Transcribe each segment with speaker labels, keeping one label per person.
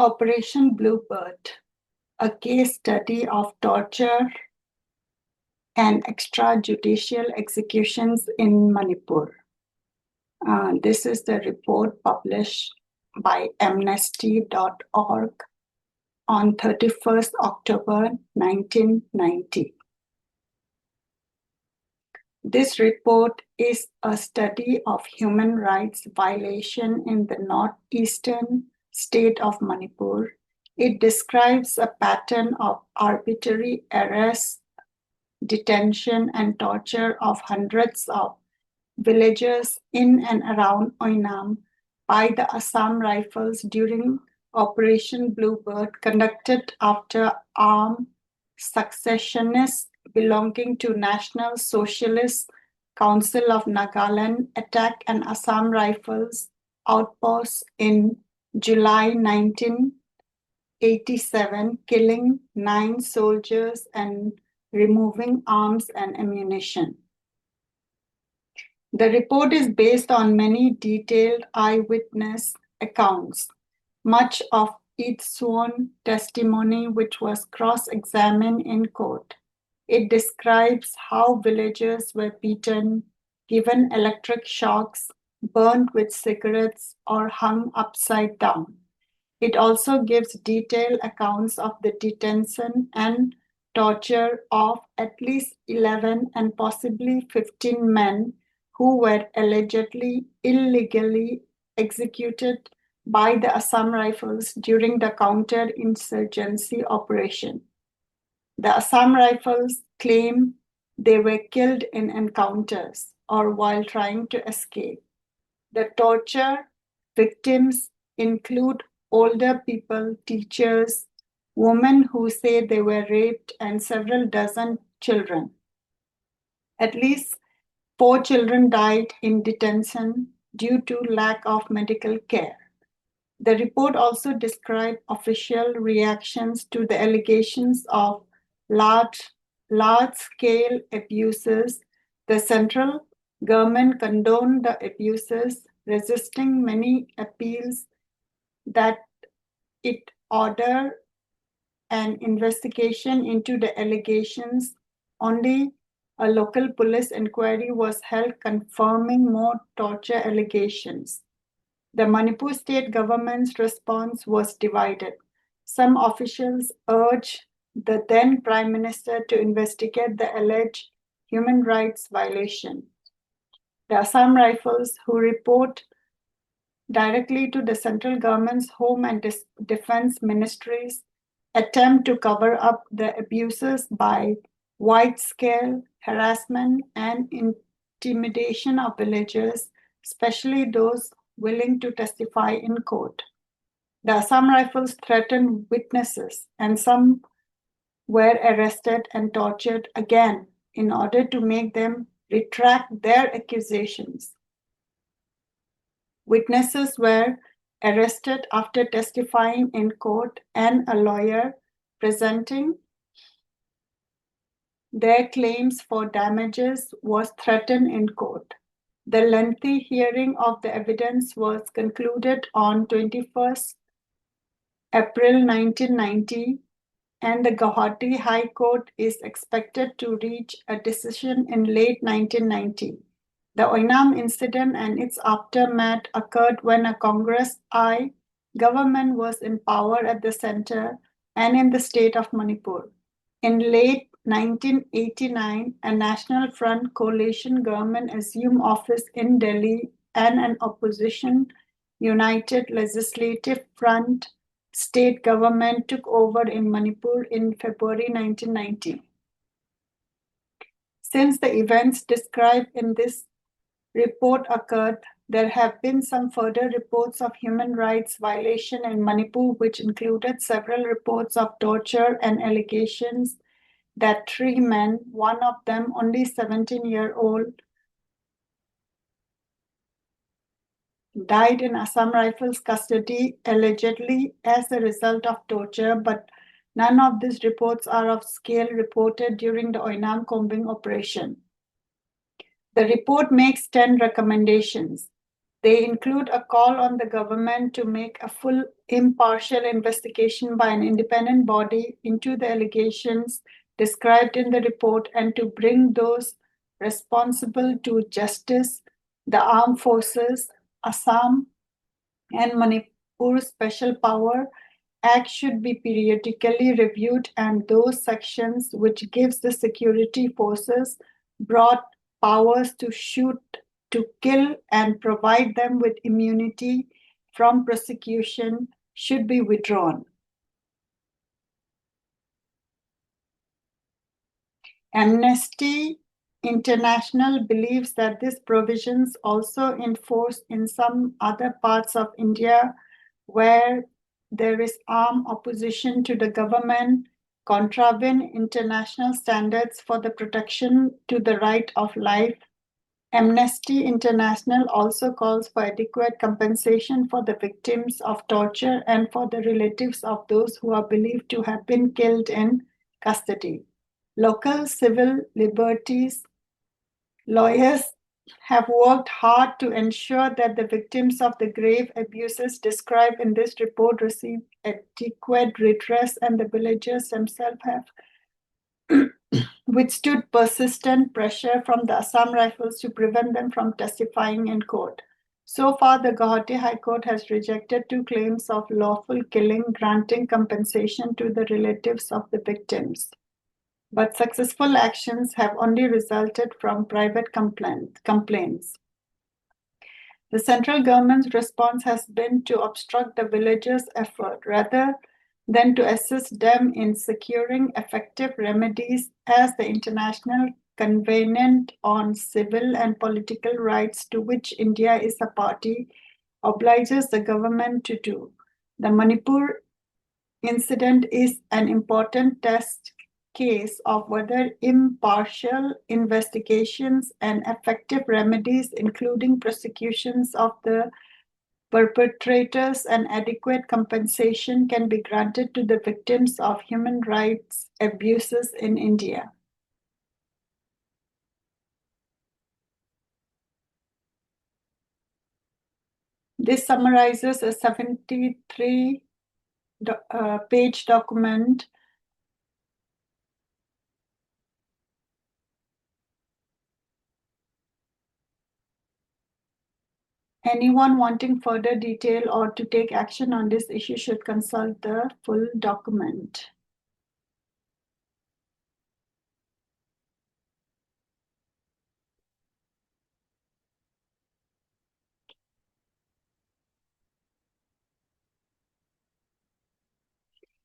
Speaker 1: Operation Bluebird, a case study of torture and extrajudicial executions in Manipur. This is the report published by amnesty.org on 31st October 1990. This report is a study of human rights violation in the Northeastern state of Manipur. It describes a pattern of arbitrary arrest, detention, and torture of hundreds of villagers in and around Oinam by the Assam Rifles during Operation Bluebird, conducted after armed secessionists belonging to National Socialist Council of Nagaland attacked an Assam Rifles outpost in July 1987, killing 9 soldiers and removing arms and ammunition. The report is based on many detailed eyewitness accounts, much of its sworn testimony, which was cross-examined in court. It describes how villagers were beaten, given electric shocks, burned with cigarettes, or hung upside down. It also gives detailed accounts of the detention and torture of at least 11 and possibly 15 men who were allegedly illegally executed by the Assam Rifles during the counter-insurgency operation. The Assam Rifles claim they were killed in encounters or while trying to escape. The torture victims include older people, teachers, women who say they were raped, and several dozen children. At least 4 children died in detention due to lack of medical care. The report also described official reactions to the allegations of large-scale abuses. The central government condoned the abuses, resisting many appeals that it order an investigation into the allegations. Only a local police inquiry was held confirming more torture allegations. The Manipur state government's response was divided. Some officials urged the then Prime Minister to investigate the alleged human rights violation. The Assam Rifles, who report directly to the central government's home and defense ministries, attempt to cover up the abuses by wide-scale harassment and intimidation of villagers, especially those willing to testify in court. The Assam Rifles threatened witnesses, and some were arrested and tortured again in order to make them retract their accusations. Witnesses were arrested after testifying in court, and a lawyer presenting their claims for damages was threatened in court. The lengthy hearing of the evidence was concluded on 21st April 1990, and the Guwahati High Court is expected to reach a decision in late 1990. The Oinam incident and its aftermath occurred when a Congress-I government was in power at the center and in the state of Manipur. In late 1989, a National Front coalition government assumed office in Delhi, and an opposition United Legislative Front state government took over in Manipur in February 1990. Since the events described in this report occurred, there have been some further reports of human rights violation in Manipur, which included several reports of torture and allegations that 3 men, one of them only 17-year-old, died in Assam Rifles custody, allegedly as a result of torture, but none of these reports are of scale reported during the Oinam combing operation. The report makes 10 recommendations. They include a call on the government to make a full impartial investigation by an independent body into the allegations described in the report and to bring those responsible to justice. The armed forces, Assam and Manipur Special Power Act should be periodically reviewed, and those sections which gives the security forces broad powers to shoot, to kill, and provide them with immunity from prosecution should be withdrawn. Amnesty International believes that these provisions also enforced in some other parts of India where there is armed opposition to the government, contravene international standards for the protection to the right of life. Amnesty International also calls for adequate compensation for the victims of torture and for the relatives of those who are believed to have been killed in custody. Local civil liberties lawyers have worked hard to ensure that the victims of the grave abuses described in this report receive adequate redress, and the villagers themselves have withstood persistent pressure from the Assam Rifles to prevent them from testifying in court. So far, the Guwahati High Court has rejected 2 claims of lawful killing, granting compensation to the relatives of the victims. But successful actions have only resulted from private complaints. The central government's response has been to obstruct the villagers' effort rather than to assist them in securing effective remedies, as the International Covenant on Civil and Political Rights, to which India is a party, obliges the government to do. The Manipur incident is an important test case of whether impartial investigations and effective remedies, including prosecutions of the perpetrators and adequate compensation, can be granted to the victims of human rights abuses in India. This summarizes a 73-page document Anyone wanting further detail or to take action on this issue should consult the full document.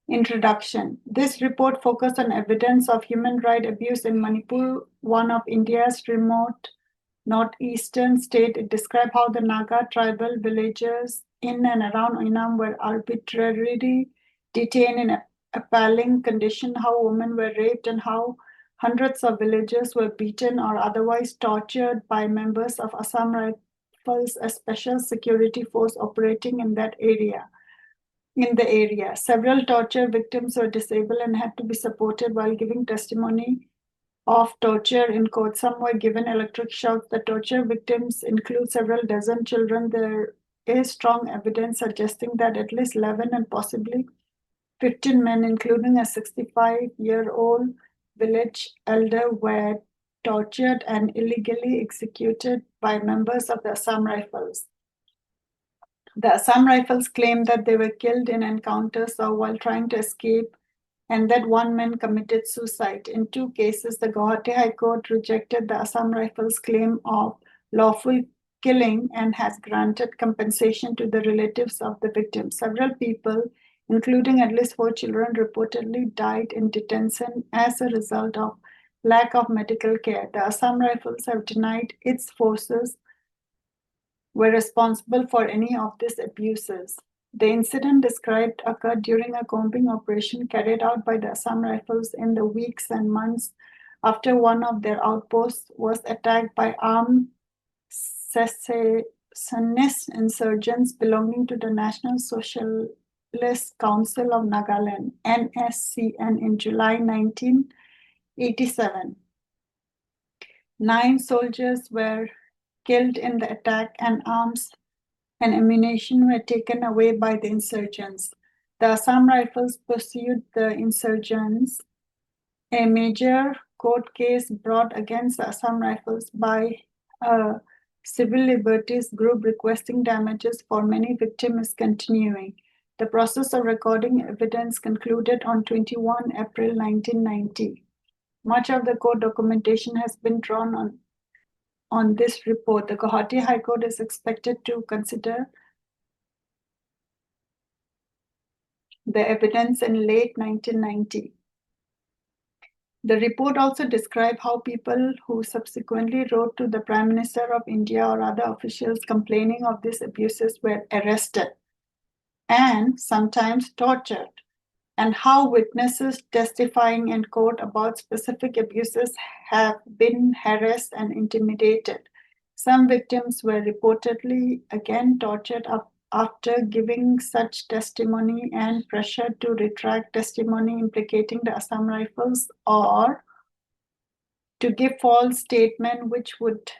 Speaker 1: Introduction. This report focused on evidence of human rights abuse in Manipur, one of India's remote northeastern state. It described how the Naga tribal villagers in and around Oinam were arbitrarily detained in appalling condition, how women were raped, and how hundreds of villagers were beaten or otherwise tortured by members of Assam Rifles, a special security force operating in the area. Several torture victims were disabled and had to be supported while giving testimony of torture in court. Some were given electric shocks. The torture victims include several dozen children. There is strong evidence suggesting that at least 11 and possibly 15 men, including a 65-year-old village elder, were tortured and illegally executed by members of the Assam Rifles. The Assam Rifles claimed that they were killed in encounters or while trying to escape, and that one man committed suicide. In 2 cases, the Guwahati High Court rejected the Assam Rifles' claim of lawful killing and has granted compensation to the relatives of the victims. Several people, including at least 4 children, reportedly died in detention as a result of lack of medical care. The Assam Rifles have denied its forces were responsible for any of these abuses. The incident described occurred during a combing operation carried out by the Assam Rifles in the weeks and months after one of their outposts was attacked by armed secessionist insurgents belonging to the National Socialist Council of Nagaland, NSCN, in July 1987. 9 soldiers were killed in the attack, and arms and ammunition were taken away by the insurgents. The Assam Rifles pursued the insurgents. A major court case brought against the Assam Rifles by a civil liberties group requesting damages for many victims is continuing. The process of recording evidence concluded on 21 April 1990. Much of the court documentation has been drawn on this report. The Guwahati High Court is expected to consider the evidence in late 1990. The report also described how people who subsequently wrote to the Prime Minister of India or other officials complaining of these abuses were arrested and sometimes tortured, and how witnesses testifying in court about specific abuses have been harassed and intimidated. Some victims were reportedly again tortured after giving such testimony and pressured to retract testimony implicating the Assam Rifles or to give false statement which would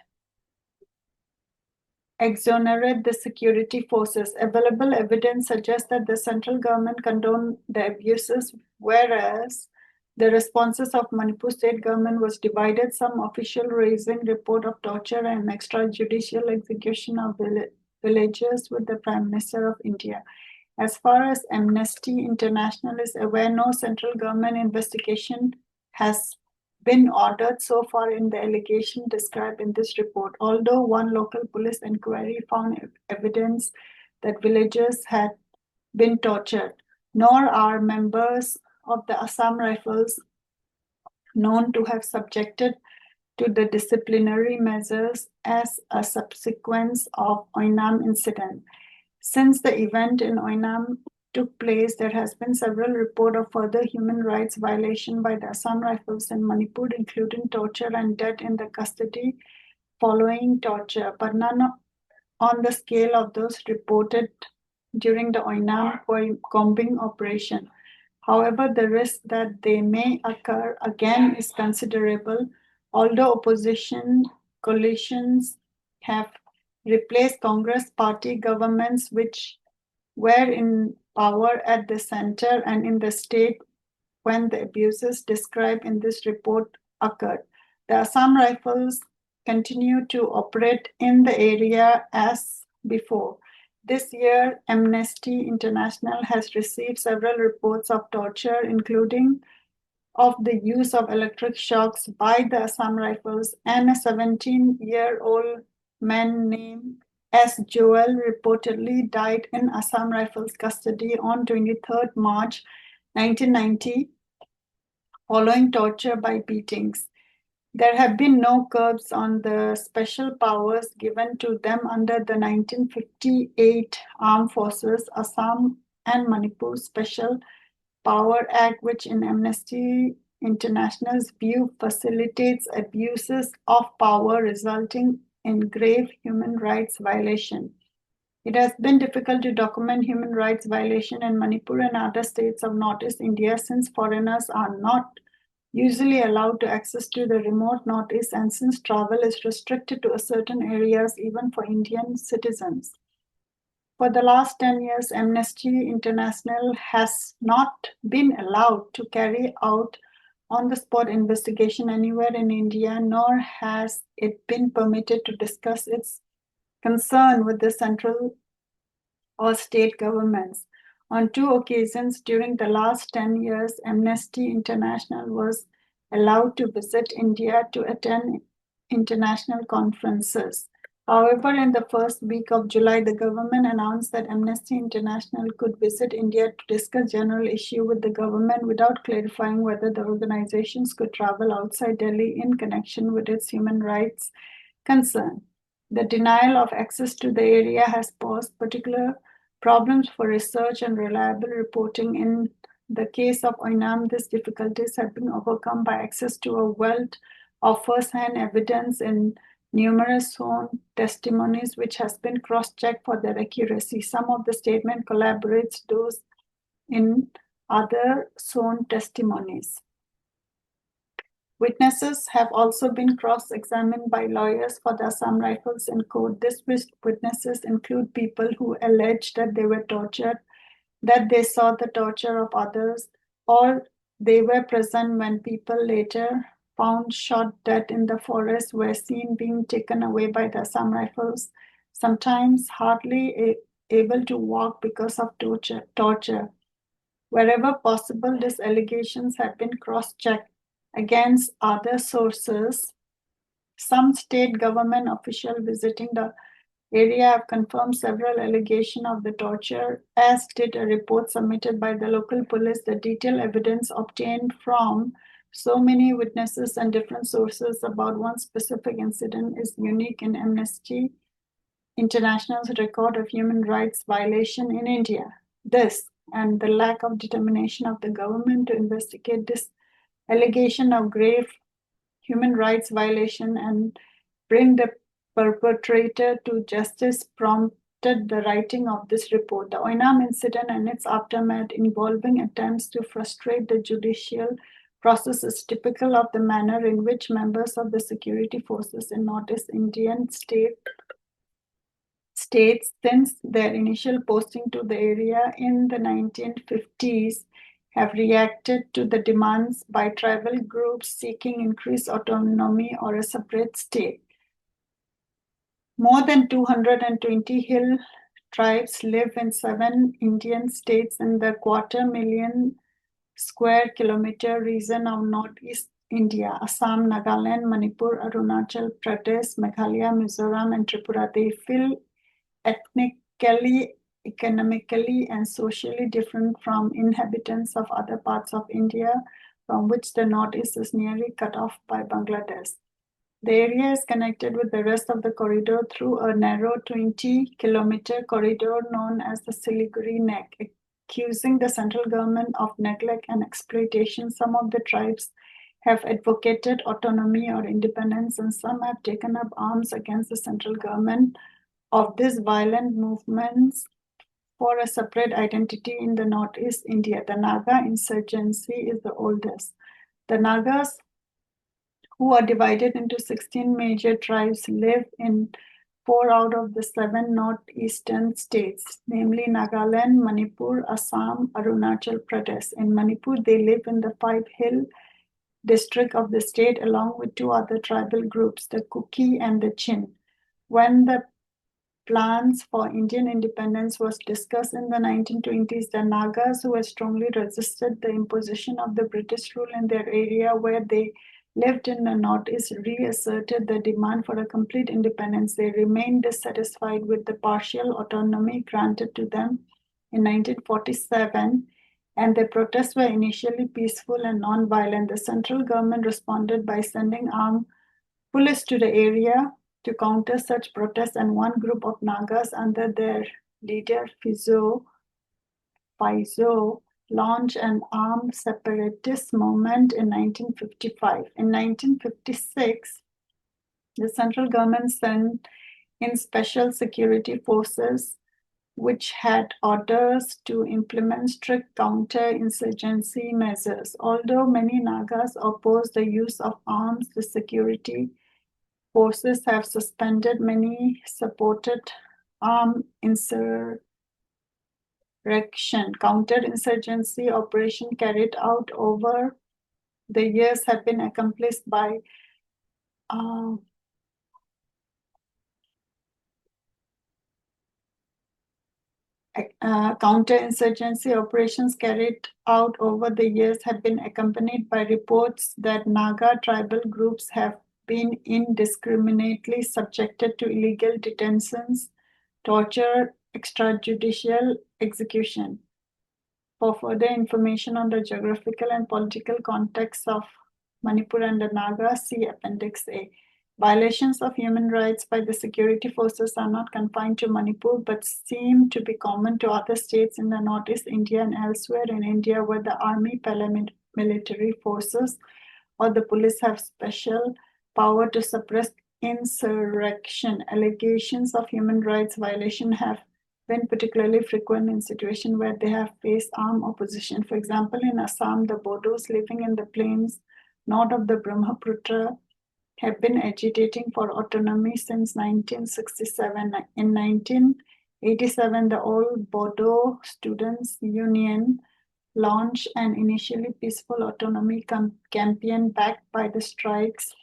Speaker 1: exonerate the security forces. Available evidence suggests that the central government condoned the abuses, whereas the responses of Manipur state government was divided. Some official raising report of torture and extrajudicial execution of villagers with the Prime Minister of India. As far as Amnesty International is aware, no central government investigation has been ordered so far in the allegation described in this report, although one local police inquiry found evidence that villagers had been tortured, nor are members of the Assam Rifles known to have subjected to the disciplinary measures as a subsequence of Oinam incident. Since the event in Oinam took place, there has been several reports of further human rights violation by the Assam Rifles in Manipur, including torture and death in the custody following torture, but none on the scale of those reported during the Oinam combing operation. However, the risk that they may occur again is considerable, although opposition coalitions have replaced Congress party governments which were in power at the center and in the state when the abuses described in this report occurred. The Assam Rifles continue to operate in the area as before. This year, Amnesty International has received several reports of torture, including of the use of electric shocks by the Assam Rifles, and a 17-year-old man named S. Joel reportedly died in Assam Rifles custody on 23rd March 1990 following torture by beatings. There have been no curbs on the special powers given to them under the 1958 Armed Forces Assam and Manipur Special Power Act, which in Amnesty International's view facilitates abuses of power resulting in grave human rights violation. It has been difficult to document human rights violation in Manipur and other states of Northeast India since foreigners are not usually allowed to access to the remote Northeast and since travel is restricted to certain areas even for Indian citizens. For the last 10 years, Amnesty International has not been allowed to carry out on-the-spot investigation anywhere in India, nor has it been permitted to discuss its concern with the central or state governments. On 2 occasions during the last 10 years, Amnesty International was allowed to visit India to attend international conferences. However, in the first week of July, the government announced that Amnesty International could visit India to discuss general issue with the government without clarifying whether the organizations could travel outside Delhi in connection with its human rights concern. The denial of access to the area has posed particular problems for research and reliable reporting. In the case of Oinam, these difficulties have been overcome by access to a wealth of first-hand evidence in numerous sworn testimonies, which has been cross-checked for their accuracy. Some of the statement collaborates those in other sworn testimonies. Witnesses have also been cross-examined by lawyers for the Assam Rifles in court. These witnesses include people who allege that they were tortured, that they saw the torture of others, or they were present when people later found shot dead in the forest were seen being taken away by the Assam Rifles, sometimes hardly able to walk because of torture. Wherever possible, these allegations have been cross-checked against other sources. Some state government officials visiting the area have confirmed several allegations of the torture, as did a report submitted by the local police. The detailed evidence obtained from so many witnesses and different sources about one specific incident is unique in Amnesty International's record of human rights violation in India. This and the lack of determination of the government to investigate this allegation of grave human rights violation and bring the perpetrator to justice prompted the writing of this report. The Oinam incident and its aftermath involving attempts to frustrate the judicial process is typical of the manner in which members of the security forces in Northeast Indian states since their initial posting to the area in the 1950s have reacted to the demands by tribal groups seeking increased autonomy or a separate state. More than 220 hill tribes live in 7 Indian states in the 250,000 square kilometer region of Northeast India: Assam, Nagaland, Manipur, Arunachal Pradesh, Meghalaya, Mizoram, and Tripura. They feel ethnically, economically, and socially different from inhabitants of other parts of India, from which the Northeast is nearly cut off by Bangladesh. The area is connected with the rest of the corridor through a narrow 20-kilometer corridor known as the Siliguri Neck. Accusing the central government of neglect and exploitation, some of the tribes have advocated autonomy or independence, and some have taken up arms against the central government of these violent movements for a separate identity in the Northeast India. The Naga insurgency is the oldest. The Nagas, who are divided into 16 major tribes, live in 4 out of the 7 northeastern states, namely Nagaland, Manipur, Assam, Arunachal Pradesh. In Manipur, they live in the 5-hill district of the state along with 2 other tribal groups, the Kuki and the Chin. When the plans for Indian independence was discussed in the 1920s, the Nagas, who had strongly resisted the imposition of the British rule in their area where they lived in the Northeast, reasserted the demand for a complete independence. They remained dissatisfied with the partial autonomy granted to them in 1947, and their protests were initially peaceful and non-violent. The central government responded by sending armed police to the area to counter such protests, and one group of Nagas under their leader Faizo launched an armed separatist movement in 1955. In 1956, the central government sent in special security forces which had orders to implement strict counter-insurgency measures. Although many Nagas opposed the use of arms, the security forces have suspended many supported armed insurrection. Counter-insurgency operations carried out over the years have been accomplished by counterinsurgency operations carried out over the years have been accompanied by reports that Naga tribal groups have been indiscriminately subjected to illegal detentions, torture, extrajudicial execution. For further information on the geographical and political context of Manipur and the Naga, see Appendix A. Violations of human rights by the security forces are not confined to Manipur, but seem to be common to other states in the Northeast India and elsewhere in India where the army, paramilitary forces, or the police have special power to suppress insurrection. Allegations of human rights violation have been particularly frequent in situations where they have faced armed opposition. For example, in Assam, the Bodos living in the plains north of the Brahmaputra have been agitating for autonomy since 1967. In 1987, the All Bodo Students' Union launched an initially peaceful autonomy campaign backed by the strikes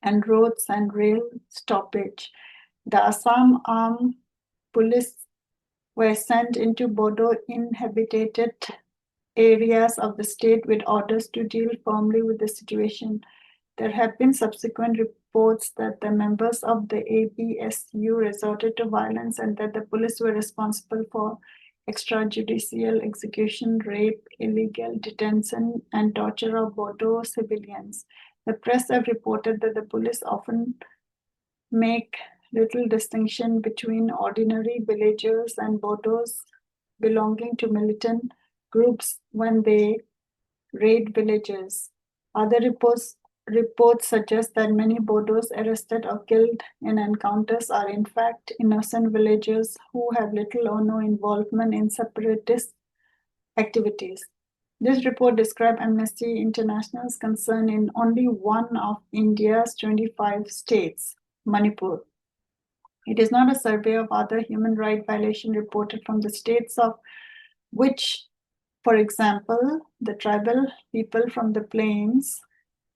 Speaker 1: and roads and rail stoppage. The Assam Armed Police were sent into Bodo inhabited areas of the state with orders to deal firmly with the situation. There have been subsequent reports that the members of the ABSU resorted to violence and that the police were responsible for extrajudicial execution, rape, illegal detention, and torture of Bodo civilians. The press have reported that the police often make little distinction between ordinary villagers and Bodos belonging to militant groups when they raid villages. Other reports suggest that many Bodos arrested or killed in encounters are in fact innocent villagers who have little or no involvement in separatist activities. This report describes Amnesty International's concern in only one of India's 25 states, Manipur. It is not a survey of other human rights violations reported from the states of which, for example, the tribal people from the plains,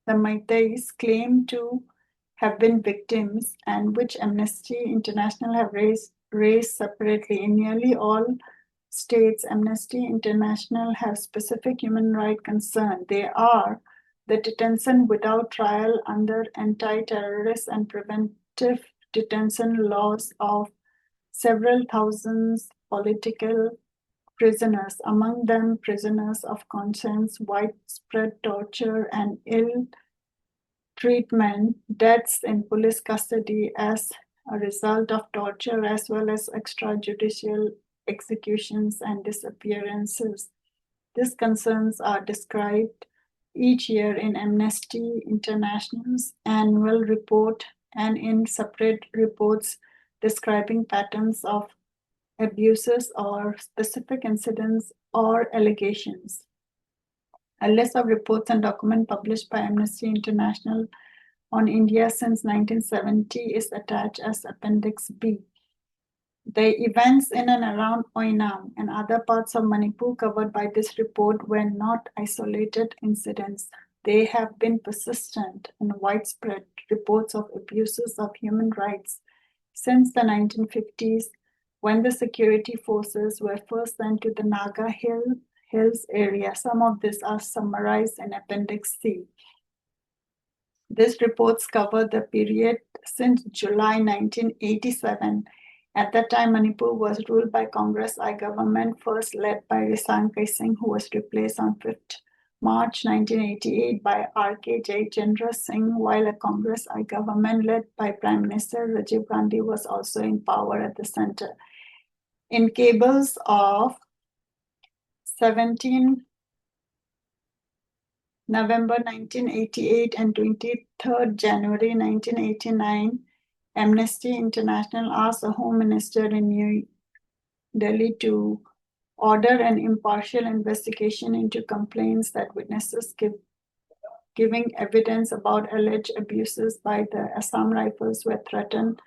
Speaker 1: the Meiteis, claim to have been victims and which Amnesty International have raised separately. In nearly all states, Amnesty International have specific human rights concerns. They are the detention without trial under anti-terrorist and preventive detention laws of several thousands political prisoners, among them prisoners of conscience, widespread torture and ill treatment, deaths in police custody as a result of torture, as well as extrajudicial executions and disappearances. These concerns are described each year in Amnesty International's annual report and in separate reports describing patterns of abuses or specific incidents or allegations. A list of reports and documents published by Amnesty International on India since 1970 is attached as Appendix B. The events in and around Oinam and other parts of Manipur covered by this report were not isolated incidents. They have been persistent and widespread reports of abuses of human rights since the 1950s, when the security forces were first sent to the Naga Hills area. Some of these are summarized in Appendix C. These reports cover the period since July 1987. At that time, Manipur was ruled by Congress I government, first led by Risang Kaising, who was replaced on 5th March 1988 by R.K. Jayachandra Singh, while a Congress I government led by Prime Minister Rajiv Gandhi was also in power at the center. In cables of 17 November 1988 and 23rd January 1989, Amnesty International asked the Home Minister in New Delhi to order an impartial investigation into complaints that witnesses giving evidence about alleged abuses by the Assam Rifles were threatened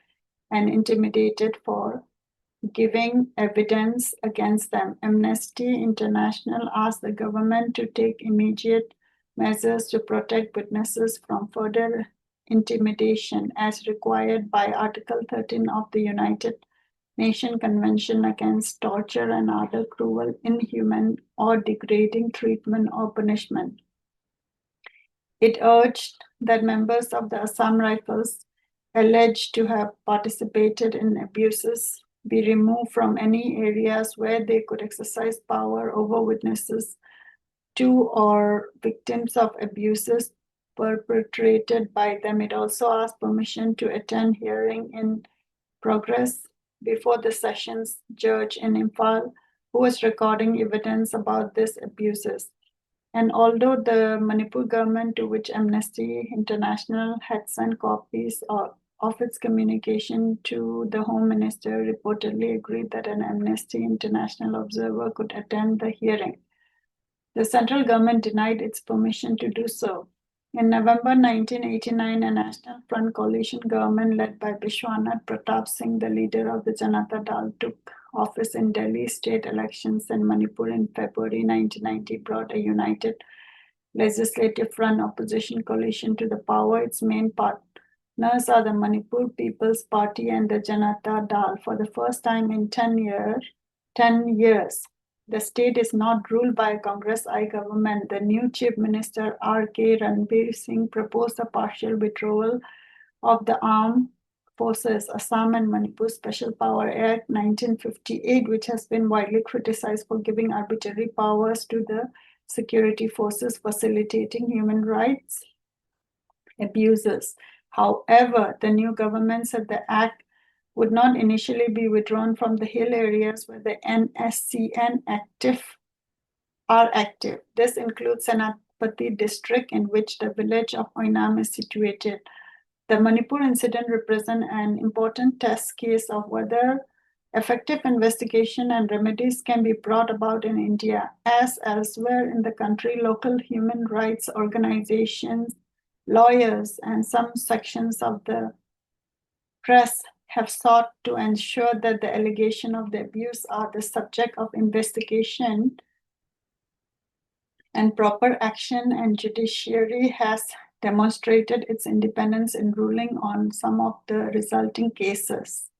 Speaker 1: and intimidated for giving evidence against them. Amnesty International asked the government to take immediate measures to protect witnesses from further intimidation as required by Article 13 of the United Nations Convention Against Torture and Other Cruel, Inhuman, or Degrading Treatment or Punishment. It urged that members of the Assam Rifles alleged to have participated in abuses be removed from any areas where they could exercise power over witnesses to or victims of abuses perpetrated by them. It also asked permission to attend hearing in progress before the sessions judge in Imphal, who was recording evidence about these abuses. And although the Manipur government, to which Amnesty International had sent copies of its communication to the Home Minister, reportedly agreed that an Amnesty International observer could attend the hearing. The central government denied its permission to do so. In November 1989, a National Front coalition government led by Bishwanath Pratap Singh, the leader of the Janata Dal, took office in Delhi. State elections in Manipur in February 1990 brought a united legislative front opposition coalition to the power. Its main partners are the Manipur People's Party and the Janata Dal. For the first time in 10 years, the state is not ruled by a Congress-I government. The new Chief Minister R.K. Ranbir Singh proposed a partial withdrawal of the armed forces, Assam and Manipur Special Power Act 1958, which has been widely criticized for giving arbitrary powers to the security forces, facilitating human rights abuses. However, the new government said the act would not initially be withdrawn from the hill areas where the NSCN are active. This includes Senapati district, in which the village of Oinam is situated. The Manipur incident represents an important test case of whether effective investigation and remedies can be brought about in India. As elsewhere in the country, local human rights organizations, lawyers, and some sections of the press have sought to ensure that the allegations of the abuse are the subject of investigation and proper action, and judiciary has demonstrated its independence in ruling on some of the resulting cases.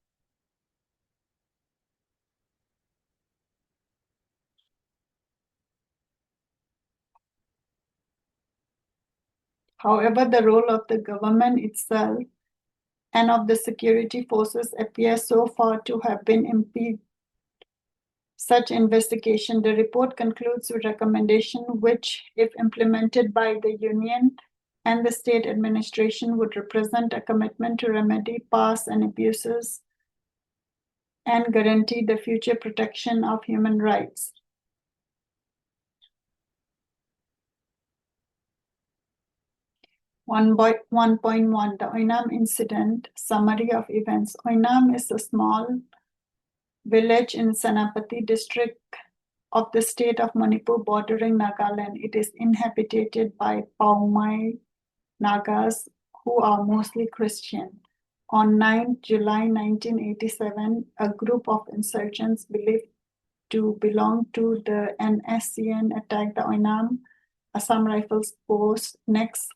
Speaker 1: However, the role of the government itself and of the security forces appears so far to have been impeded such investigation. The report concludes with recommendations which, if implemented by the Union and the state administration, would represent a commitment to remedy past and abuses and guarantee the future protection of human rights. One point one, the Oinam incident, summary of events. Oinam is a small village in Senapati district of the state of Manipur bordering Nagaland. It is inhabited by Paumai Nagas, who are mostly Christian. On 9 July 1987, a group of insurgents believed to belong to the NSCN attacked the Oinam Assam Rifles post next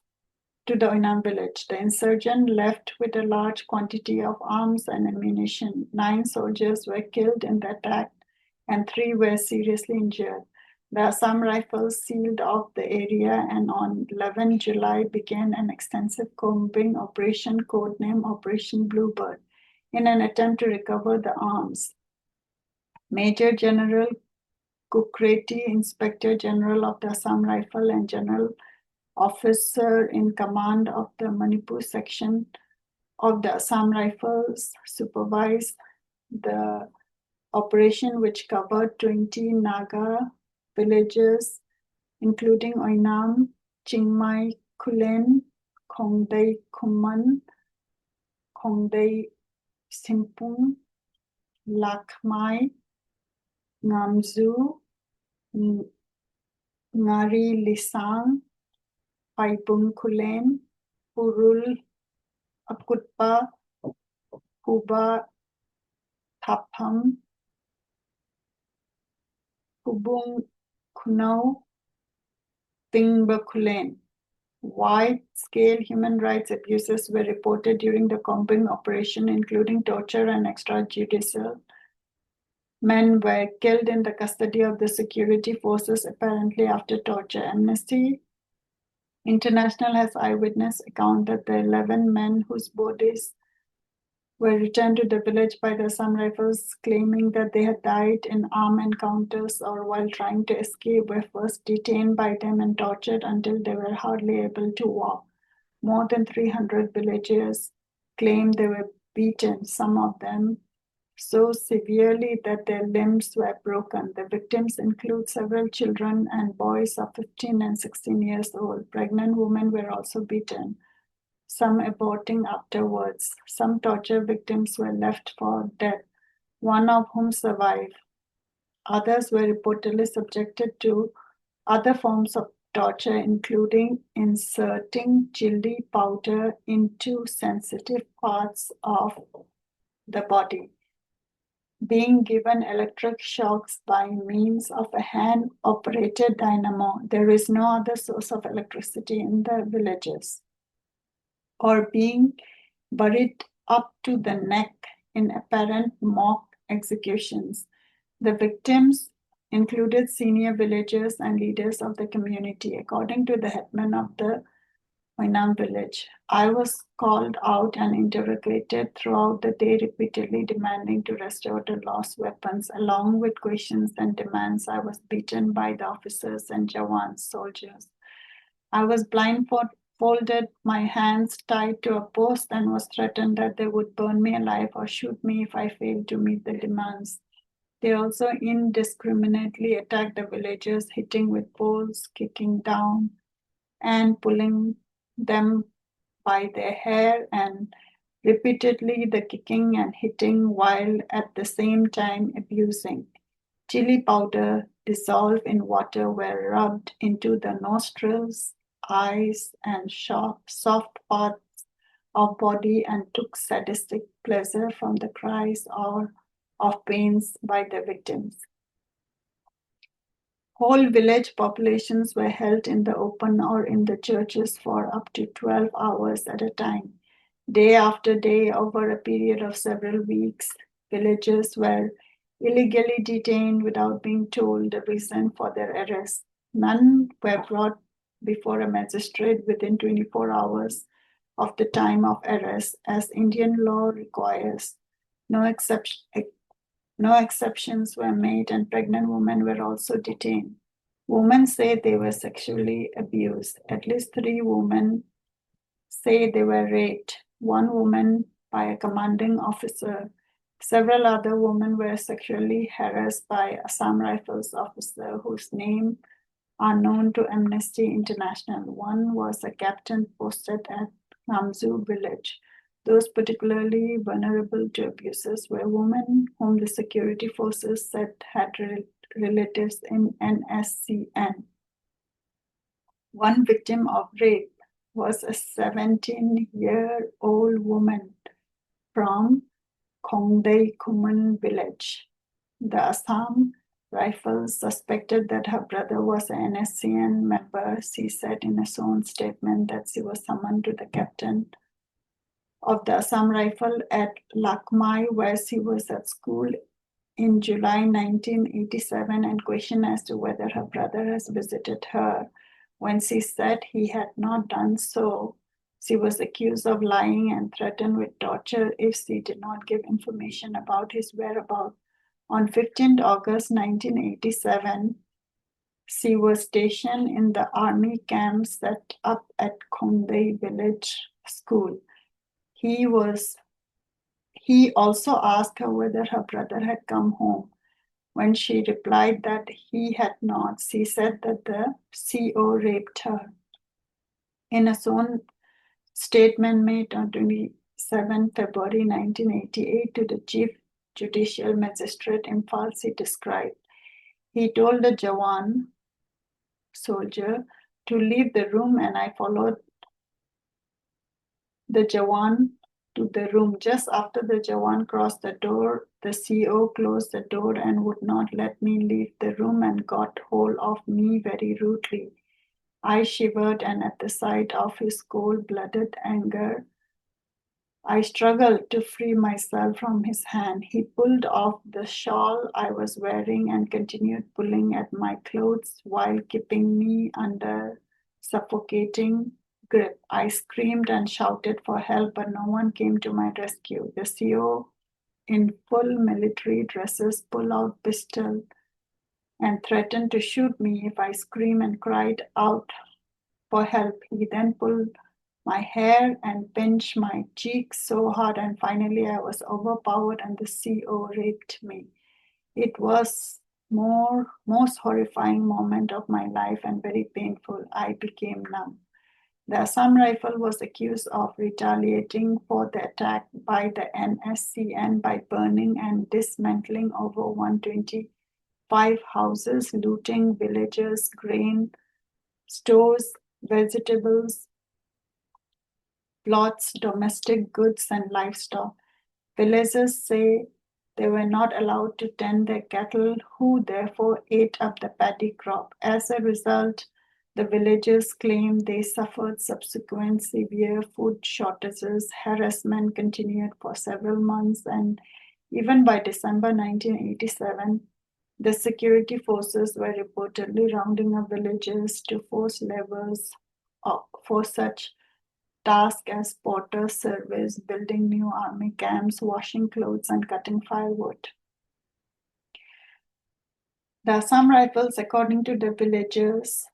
Speaker 1: to the Oinam village. The insurgent left with a large quantity of arms and ammunition. 9 soldiers were killed in the attack and 3 were seriously injured. The Assam Rifles sealed off the area and on 11 July began an extensive combing operation codenamed Operation Bluebird in an attempt to recover the arms. Major General Kukreti, Inspector General of the Assam Rifle and General Officer in command of the Manipur section of the Assam Rifles, supervised the operation, which covered 20 Naga villages, including Oinam, Chingmai Kulen, Khongdei Kuman, Khongdei Simpung, Lakmai, Ngamzu, Ngari Lisang, Paipung Kulen, Purul Akutpa, Kuba Tapham, Kubung Kunau, Tingba Kulen. Wide-scale human rights abuses were reported during the combing operation, including torture and extrajudicial. Men were killed in the custody of the security forces, apparently after torture. Amnesty International has eyewitness account that the 11 men whose bodies were returned to the village by the Assam Rifles, claiming that they had died in armed encounters or while trying to escape, were first detained by them and tortured until they were hardly able to walk. More than 300 villagers claimed they were beaten, some of them so severely that their limbs were broken. The victims include several children and boys of 15 and 16 years old. Pregnant women were also beaten, some aborting afterwards. Some torture victims were left for dead, one of whom survived. Others were reportedly subjected to other forms of torture, including inserting chili powder into sensitive parts of the body, being given electric shocks by means of a hand-operated dynamo. There is no other source of electricity in the villages, or being buried up to the neck in apparent mock executions. The victims included senior villagers and leaders of the community. According to the headman of the Oinam village, I was called out and interrogated throughout the day, repeatedly demanding to restore the lost weapons. Along with questions and demands, I was beaten by the officers and Jawans, soldiers. I was blindfolded, my hands tied to a post, and was threatened that they would burn me alive or shoot me if I failed to meet the demands. They also indiscriminately attacked the villagers, hitting with poles, kicking down, and pulling them by their hair, and repeatedly the kicking and hitting, while at the same time abusing. Chili powder dissolved in water were rubbed into the nostrils, eyes, and soft parts of body, and took sadistic pleasure from the cries or of pains by the victims. Whole village populations were held in the open or in the churches for up to 12 hours at a time. Day after day, over a period of several weeks, villagers were illegally detained without being told the reason for their arrest. None were brought before a magistrate within 24 hours of the time of arrest, as Indian law requires. No exceptions were made, and pregnant women were also detained. Women say they were sexually abused. At least 3 women say they were raped. 1 woman by a commanding officer. Several other women were sexually harassed by Assam Rifles officer whose name are known to Amnesty International. One was a captain posted at Namzu village. Those particularly vulnerable to abuses were women whom the security forces said had relatives in NSCN. One victim of rape was a 17-year-old woman from Khongdei Kuman village. The Assam Rifles suspected that her brother was an NSCN member. She said in a sworn statement that she was summoned to the captain of the Assam Rifle at Lakmai, where she was at school in July 1987, and questioned as to whether her brother has visited her. When she said he had not done so, she was accused of lying and threatened with torture if she did not give information about his whereabouts. On 15 August 1987, she was stationed in the army camp set up at Khongdei village school. He also asked her whether her brother had come home. When she replied that he had not, she said that the CO raped her. In a sworn statement made on 27 February 1988 to the Chief Judicial Magistrate in Farsi described, he told the Jawan soldier to leave the room, and I followed the Jawan to the room. Just after the Jawan crossed the door, the CO closed the door and would not let me leave the room and got hold of me very rudely. I shivered, and at the sight of his cold-blooded anger, I struggled to free myself from his hand. He pulled off the shawl I was wearing and continued pulling at my clothes while keeping me under suffocating grip. I screamed and shouted for help, but no one came to my rescue. The CO, in full military dresses, pulled out a pistol and threatened to shoot me if I screamed and cried out for help. He then pulled my hair and pinched my cheeks so hard, and finally I was overpowered and the CO raped me. It was most horrifying moment of my life and very painful. I became numb. The Assam Rifle was accused of retaliating for the attack by the NSCN by burning and dismantling over 125 houses, looting villagers' grain stores, vegetables, plots, domestic goods, and livestock. Villagers say they were not allowed to tend their cattle, who therefore ate up the paddy crop. As a result, the villagers claim they suffered subsequent severe food shortages. Harassment continued for several months, and even by December 1987, the security forces were reportedly rounding up villagers to force laborers for such tasks as porter service, building new army camps, washing clothes, and cutting firewood. The Assam Rifles, according to the villagers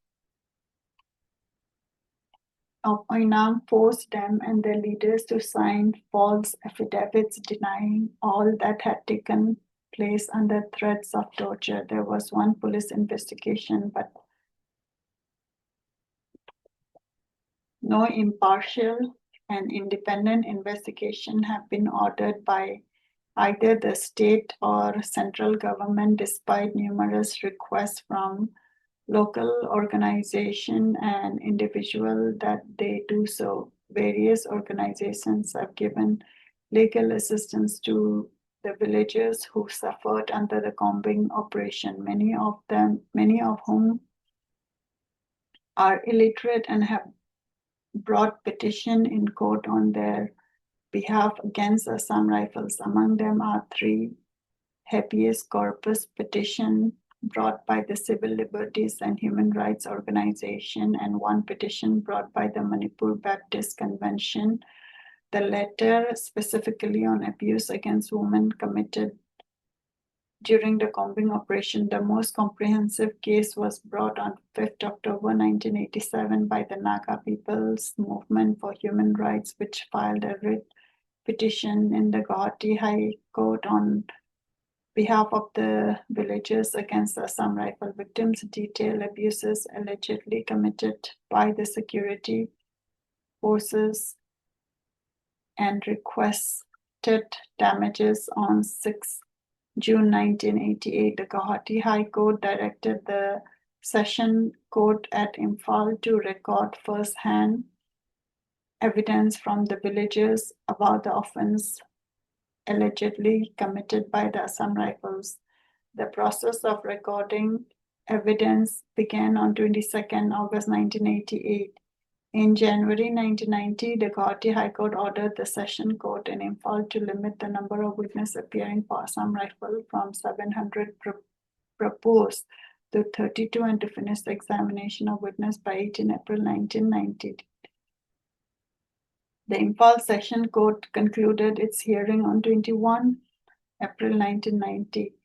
Speaker 1: of Oinam, forced them and their leaders to sign false affidavits denying all that had taken place under threats of torture. There was one police investigation, but no impartial and independent investigation have been ordered by either the state or central government, despite numerous requests from local organization and individual that they do so. Various organizations have given legal assistance to the villagers who suffered under the combing operation, many of whom are illiterate and have brought petition in court on their behalf against Assam Rifles. Among them are 3 habeas corpus petitions brought by the Civil Liberties and Human Rights Organization and 1 petition brought by the Manipur Baptist Convention, the latter specifically on abuse against women committed during the combing operation. The most comprehensive case was brought on 5th October 1987 by the Naga People's Movement for Human Rights, which filed a writ petition in the Guwahati High Court on behalf of the villagers against the Assam Rifle victims, detail abuses allegedly committed by the security forces, and requested damages. On 6 June 1988, the Guwahati High Court directed the Session Court at Imphal to record first-hand evidence from the villagers about the offense allegedly committed by the Assam Rifles. The process of recording evidence began on 22nd August 1988. In January 1990, the Guwahati High Court ordered the Session Court in Imphal to limit the number of witnesses appearing for Assam Rifle from 700 proposed to 32 and to finish the examination of witnesses by 18 April 1990. The Imphal Session Court concluded its hearing on 21 April 1990.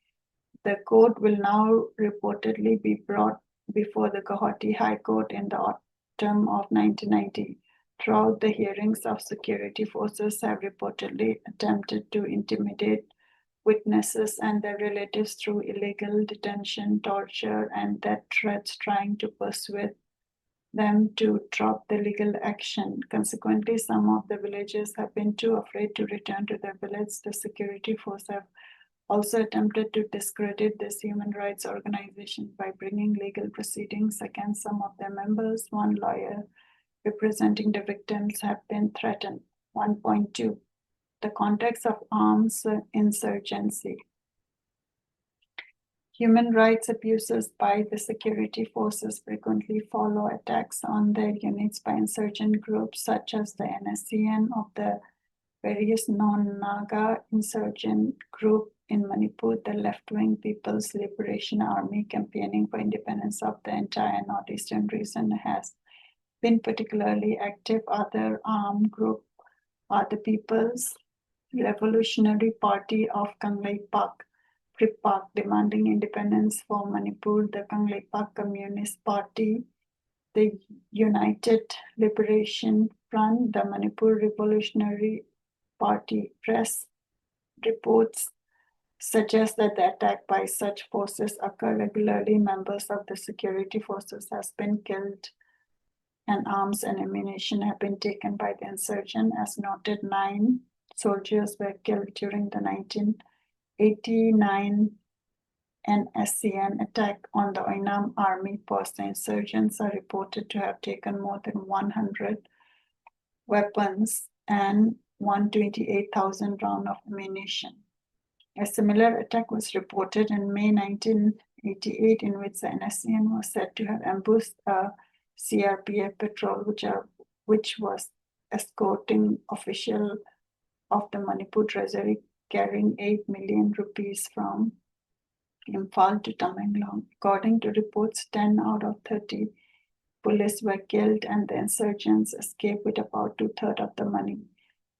Speaker 1: The court will now reportedly be brought before the Guwahati High Court in the autumn of 1990. Throughout the hearings of security forces have reportedly attempted to intimidate witnesses and their relatives through illegal detention, torture, and death threats, trying to persuade them to drop the legal action. Consequently, some of the villagers have been too afraid to return to their village. The security force have also attempted to discredit this human rights organization by bringing legal proceedings against some of their members. 1 lawyer representing the victims have been threatened. 1.2. The context of arms insurgency. Human rights abuses by the security forces frequently follow attacks on their units by insurgent groups such as the NSCN of the various non-Naga insurgent group in Manipur, the left-wing People's Liberation Army campaigning for independence of the entire Northeastern region has been particularly active. Other armed groups are the People's Revolutionary Party of Kangleipak, Pripak, demanding independence for Manipur, the Kangleipak Communist Party, the United Liberation Front, the Manipur Revolutionary Party. Press reports suggest that the attack by such forces occur regularly. Members of the security forces has been killed and arms and ammunition have been taken by the insurgent. As noted, 9 soldiers were killed during the 1989 NSCN attack on the Oinam army post, the insurgents are reported to have taken more than 100 weapons and 128,000 rounds of ammunition. A similar attack was reported in May 1988, in which the NSCN was said to have ambushed a CRPF patrol, which was escorting official of the Manipur Treasury carrying 8 million rupees from Imphal to Tamenglong. According to reports, 10 out of 30 police were killed and the insurgents escaped with about 2/3 of the money.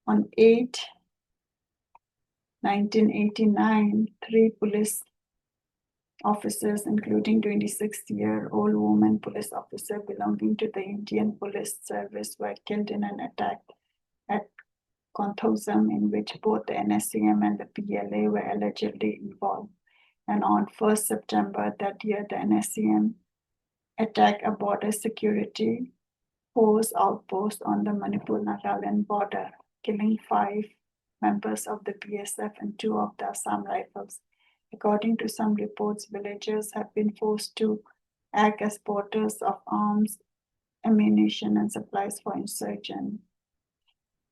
Speaker 1: On 8/1989, 3 police officers, including 26-year-old woman police officer belonging to the Indian Police Service, were killed in an attack at Konthosam, in which both the NSCM and the PLA were allegedly involved. And on 1st September that year, the NSCM attacked a border security force outpost on the Manipur-Nagaland border, killing 5 members of the BSF and 2 of the Assam Rifles. According to some reports, villagers have been forced to act as porters of arms, ammunition, and supplies for insurgents.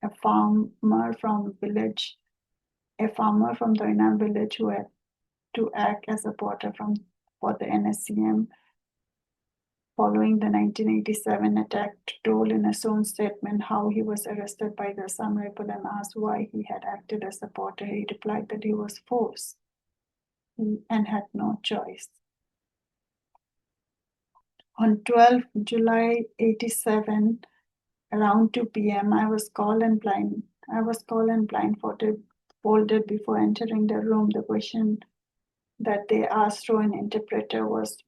Speaker 1: A farmer from the Oinam village who had to act as a porter for the NSCM following the 1987 attack, told in his own statement how he was arrested by the Assam Rifles and asked why he had acted as a porter. He replied that he was forced and had no choice. On 12 July 87, around 2 p.m., I was called and blindfolded before entering the room. The question that they asked through an interpreter was,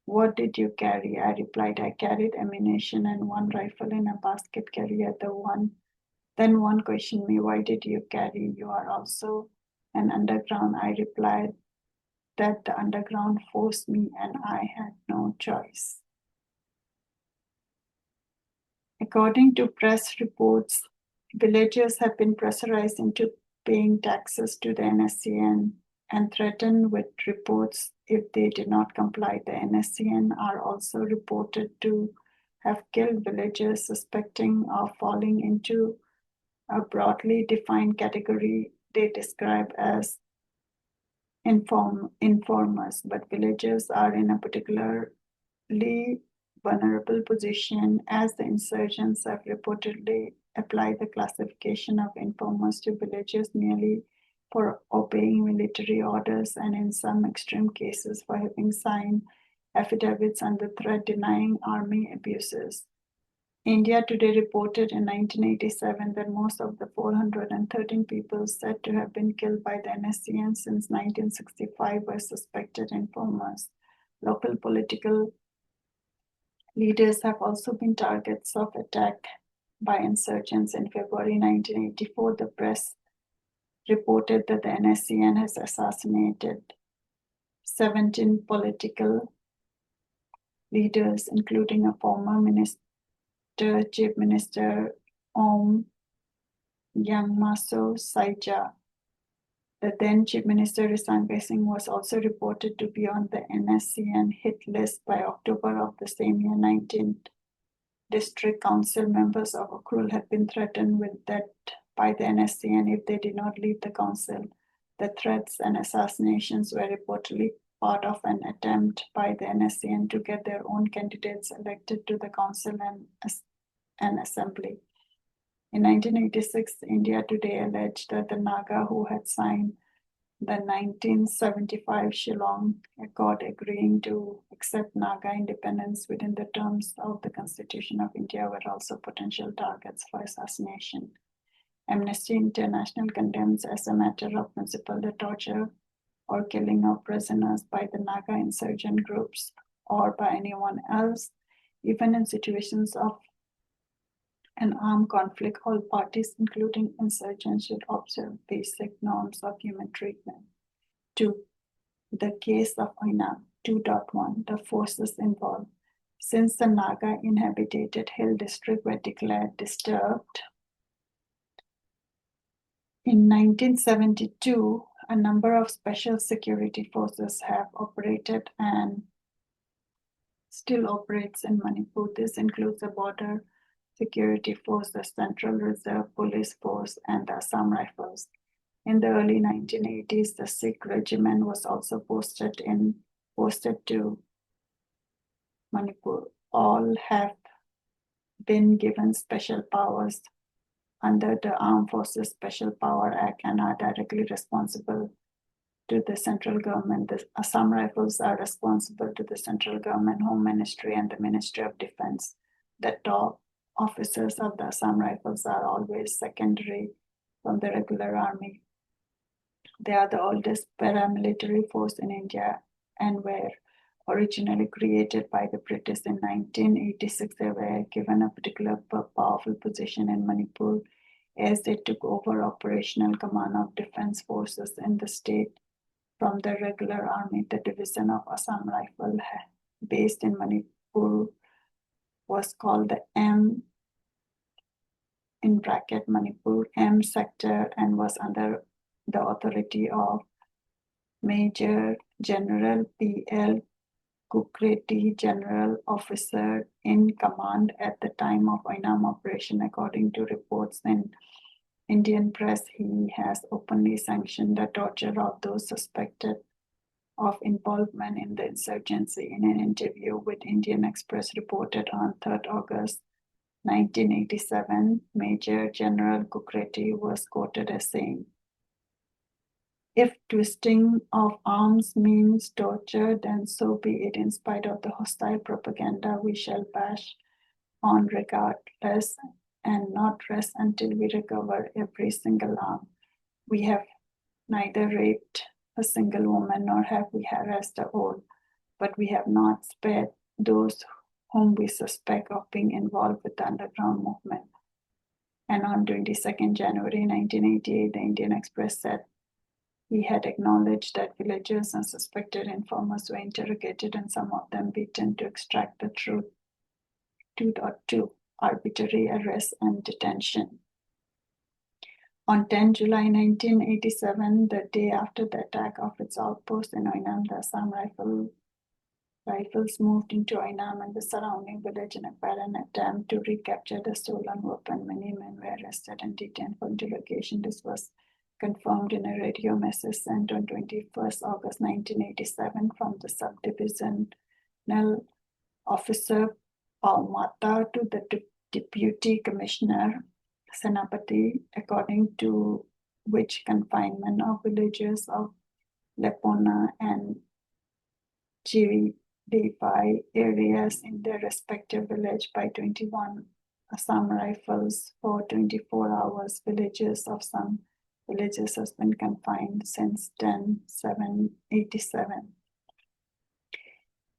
Speaker 1: "What did you carry?" I replied, "I carried ammunition and 1 rifle in a basket carrier." Then one questioned me, "Why did you carry? You are also an underground." I replied that the underground forced me and I had no choice. According to press reports, villagers have been pressurized into paying taxes to the NSCN and threatened with reports if they did not comply. The NSCN are also reported to have killed villagers suspecting of falling into a broadly defined category they describe as informers, but villagers are in a particularly vulnerable position as the insurgents have reportedly applied the classification of informers to villagers merely for obeying military orders and in some extreme cases for having signed affidavits under threat denying army abuses. India Today reported in 1987 that most of the 413 people said to have been killed by the NSCN since 1965 were suspected informers. Local political leaders have also been targets of attack by insurgents. In February 1984, the press reported that the NSCN has assassinated 17 political leaders, including a former Chief Minister Om Yangmaso Saija. The then Chief Minister Risangay Singh was also reported to be on the NSCN hit list. By October of the same year, 19 district council members of Ukhrul had been threatened with death by the NSCN if they did not leave the council. The threats and assassinations were reportedly part of an attempt by the NSCN to get their own candidates elected to the council and assembly. In 1986, India Today alleged that the Naga who had signed the 1975 Shillong Accord agreeing to accept Naga independence within the terms of the Constitution of India were also potential targets for assassination. Amnesty International condemns as a matter of principle the torture or killing of prisoners by the Naga insurgent groups or by anyone else, even in situations of an armed conflict. All parties, including insurgents, should observe basic norms of human treatment. 2. The case of Oinam. 2.1. The forces involved. Since the Naga inhabited hill district were declared disturbed in 1972, A number of special security forces have operated and still operates in Manipur. This includes the Border Security Force, the Central Reserve Police Force, and the Assam Rifles. In the early 1980s, the Sikh Regiment was also posted to Manipur. All have been given special powers under the Armed Forces Special Power Act and are directly responsible to the central government. The Assam Rifles are responsible to the central government, Home Ministry, and the Ministry of Defense. The top officers of the Assam Rifles are always secondary from the regular army. They are the oldest paramilitary force in India and were originally created by the British in 1986. They were given a particular powerful position in Manipur as they took over operational command of defense forces in the state from the regular army. The division of Assam Rifle based in Manipur was called the M Manipur M sector and was under the authority of Major General P.L. Kukreti, General Officer in Command at the time of Oinam operation. According to reports in Indian press, he has openly sanctioned the torture of those suspected of involvement in the insurgency. In an interview with Indian Express reported on 3rd August 1987, Major General Kukreti was quoted as saying, "If twisting of arms means torture, then so be it. In spite of the hostile propaganda, we shall bash on regardless and not rest until we recover every single arm. We have neither raped a single woman nor have we harassed a whole, but we have not spared those whom we suspect of being involved with the underground movement." And on 22nd January 1988, the Indian Express said he had acknowledged that villagers and suspected informers were interrogated and some of them beaten to extract the truth. 2.2 Arbitrary arrest and detention. On 10 July 1987, the day after the attack of its outpost in Oinam, the Assam Rifles moved into Oinam and the surrounding village in a apparent attempt to recapture the stolen weapon. Many men were arrested and detained for interrogation. This was confirmed in a radio message sent on 21st August 1987 from the subdivisional officer Palmata to the Deputy Commissioner Senapati, according to which confinement of villagers of Lepona and Chividi areas in their respective village by 21 Assam Rifles for 24 hours. Villages of some villages has been confined since 10/7/87.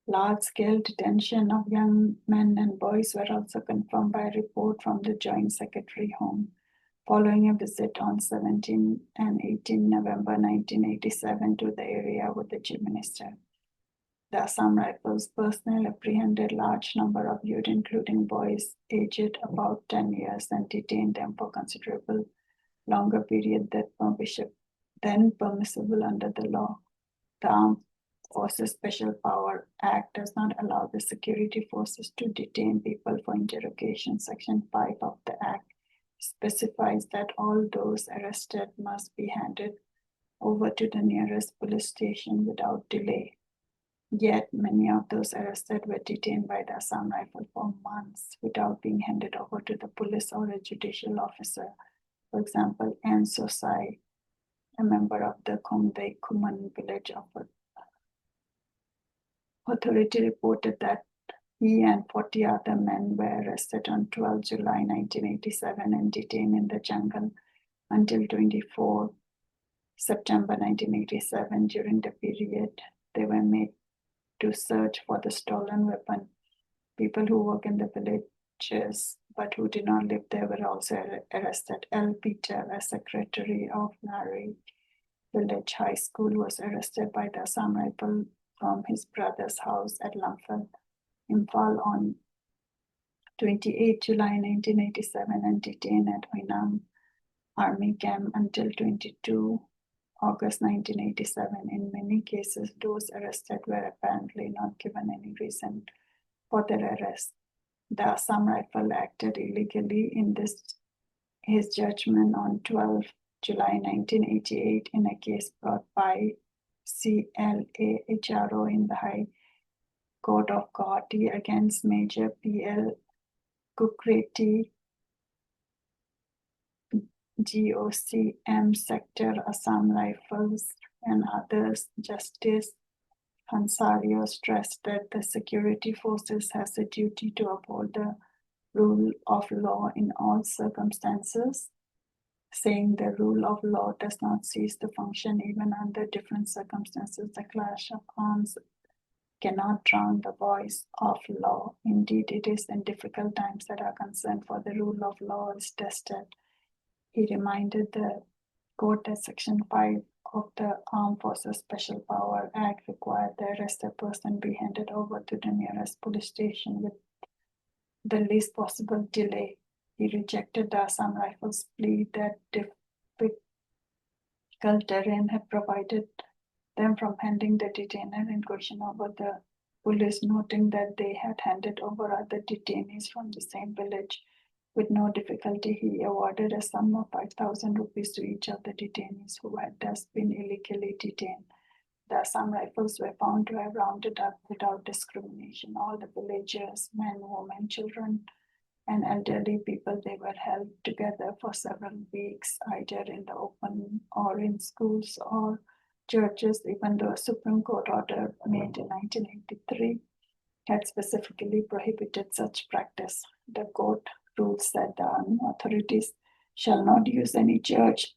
Speaker 1: Large-scale detention of young men and boys were also confirmed by a report from the Joint Secretary Home following a visit on 17 and 18 November 1987 to the area with the Chief Minister. The Assam Rifles personnel apprehended a large number of youth, including boys aged about 10 years, and detained them for considerable longer period than permissible under the law. The Armed Forces Special Power Act does not allow the security forces to detain people for interrogation. Section 5 of the Act specifies that all those arrested must be handed over to the nearest police station without delay. Yet, many of those arrested were detained by the Assam Rifle for months without being handed over to the police or a judicial officer. For example, N. Sosai, a member of the Khomdei Kuman village authority, reported that he and 40 other men were arrested on 12 July 1987 and detained in the jungle until 24 September 1987. During the period, they were made to search for the stolen weapon. People who work in the villages but who did not live there were also arrested. L. Peter, a secretary of Nari Village High School, was arrested by the Assam Rifle from his brother's house at Lamphal, Imphal on 28 July 1987 and detained at Oinam Army Camp until 22 August 1987. In many cases, those arrested were apparently not given any reason for their arrest. The Assam Rifle acted illegally in his judgment on 12 July 1988 in a case brought by CLAHRO in the High Court of Guwahati against Major P.L. Kukreti, GOCM Sector, Assam Rifles, and others. Justice Hansario stressed that the security forces has a duty to uphold the rule of law in all circumstances, saying the rule of law does not cease to function even under different circumstances. The clash of arms cannot drown the voice of law. Indeed, it is in difficult times that our concern for the rule of law is tested. He reminded the court that Section 5 of the Armed Forces Special Power Act required the arrested person be handed over to the nearest police station with the least possible delay. He rejected the Assam Rifles' plea that difficult terrain had prevented them from handing the detainer in question over the police, noting that they had handed over other detainees from the same village with no difficulty. He awarded a sum of 5,000 rupees to each of the detainees who had thus been illegally detained. The Assam Rifles were found to have rounded up without discrimination all the villagers, men, women, children, and elderly people. They were held together for several weeks, either in the open or in schools or churches, even though a Supreme Court order made in 1983 had specifically prohibited such practice. The court rules that the army authorities shall not use any church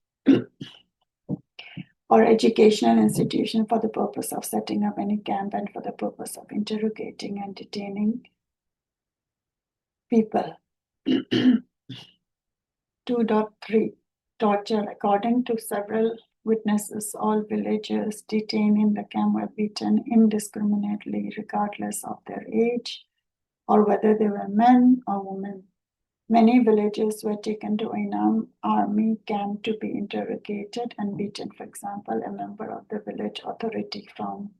Speaker 1: or educational institution for the purpose of setting up any camp and for the purpose of interrogating and detaining people. 2.3 Torture. According to several witnesses, all villagers detained in the camp were beaten indiscriminately, regardless of their age or whether they were men or women. Many villagers were taken to Oinam army camp to be interrogated and beaten. For example, a member of the village authority from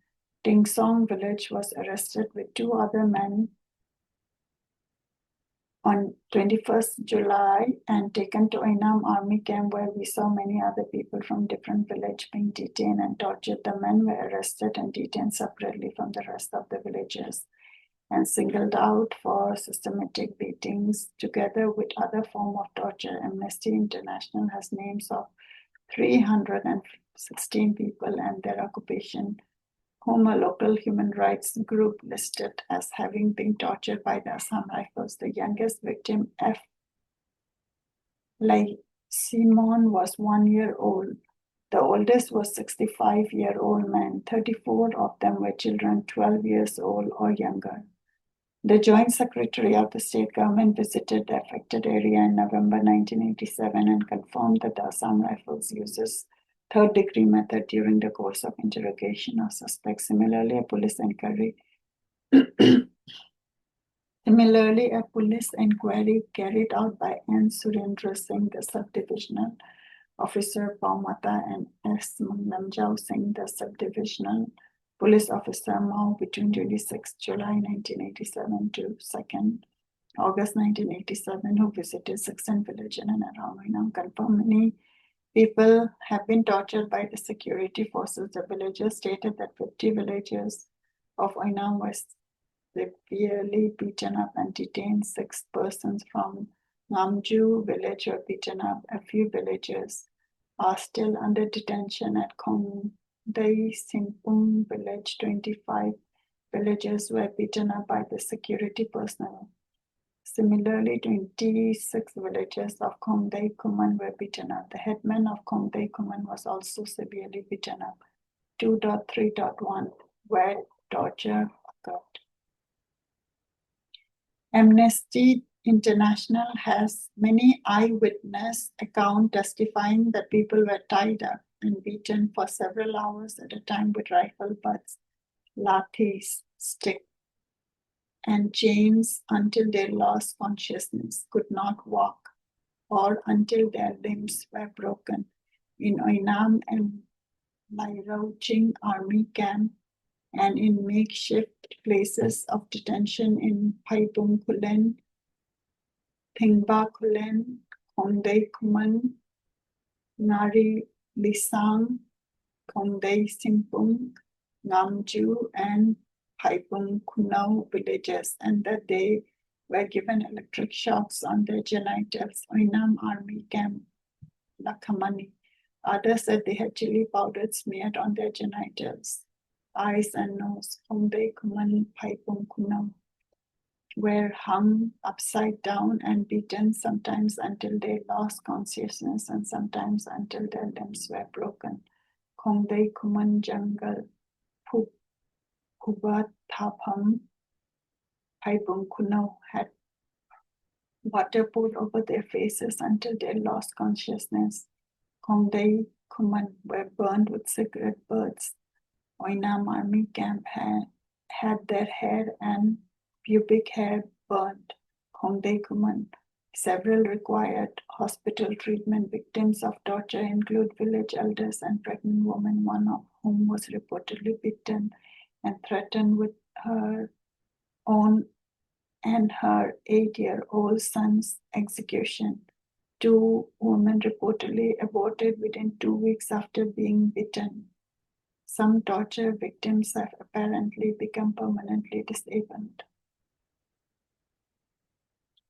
Speaker 1: Tingsong village was arrested with 2 other men on 21st July and taken to Oinam army camp, where we saw many other people from different villages being detained and tortured. The men were arrested and detained separately from the rest of the villagers and singled out for systematic beatings together with other forms of torture. Amnesty International has names of 316 people and their occupation, whom a local human rights group listed as having been tortured by the Assam Rifles. The youngest victim, F. Lai Simon, was 1 year old. The oldest was 65-year-old man. 34 of them were children 12 years old or younger. The Joint Secretary of the state government visited the affected area in November 1987 and confirmed that the Assam Rifles uses third-degree method during the course of interrogation of suspects. Similarly, a police inquiry carried out by N. Surendra Singh, the subdivisional officer, Paumata, and S. Mangamjau Singh, the subdivisional police officer, Mao, between 26 July 1987 to 2nd August 1987, who visited 16 villages in and around Oinam, confirmed many people have been tortured by the security forces. The villagers stated that 50 villagers of Oinam were severely beaten up and detained. 6 persons from Ngamju village were beaten up. A few villagers are still under detention at Khongdai Simpung village. 25 villagers were beaten up by the security personnel. Similarly, 26 villagers of Khongdai Kuman were beaten up. The headman of Khongdai Kuman was also severely beaten up. 2.3.1 Where torture occurred. Amnesty International has many eyewitness accounts testifying that people were tied up and beaten for several hours at a time with rifle butts, lathis, sticks, and chains until they lost consciousness, could not walk, or until their limbs were broken. In Oinam and Lairauching army camp and in makeshift places of detention in Paibung Kulen, Thingba Kulen, Kongdei Kuman, Nari Lisang, Kongdei Simpung, Ngamju, and Paibung Kunau villages, and that they were given electric shocks on their genitals. Oinam army camp, Lakamani. Others said they had chili powder smeared on their genitals, eyes and nose. Kongdei Kuman, Paibung Kunau were hung upside down and beaten, sometimes until they lost consciousness and sometimes until their limbs were broken. Kongdei Kuman Jungle, Pubat Thapam, Paibung Kunau had water poured over their faces until they lost consciousness. Kongdei Kuman were burned with cigarette butts. Oinam army camp had their hair and pubic hair burned. Kongdei Kuman. Several required hospital treatment. Victims of torture include village elders and pregnant women, one of whom was reportedly beaten and threatened with her own and her 8-year-old son's execution. 2 women reportedly aborted within 2 weeks after being beaten. Some torture victims have apparently become permanently disabled.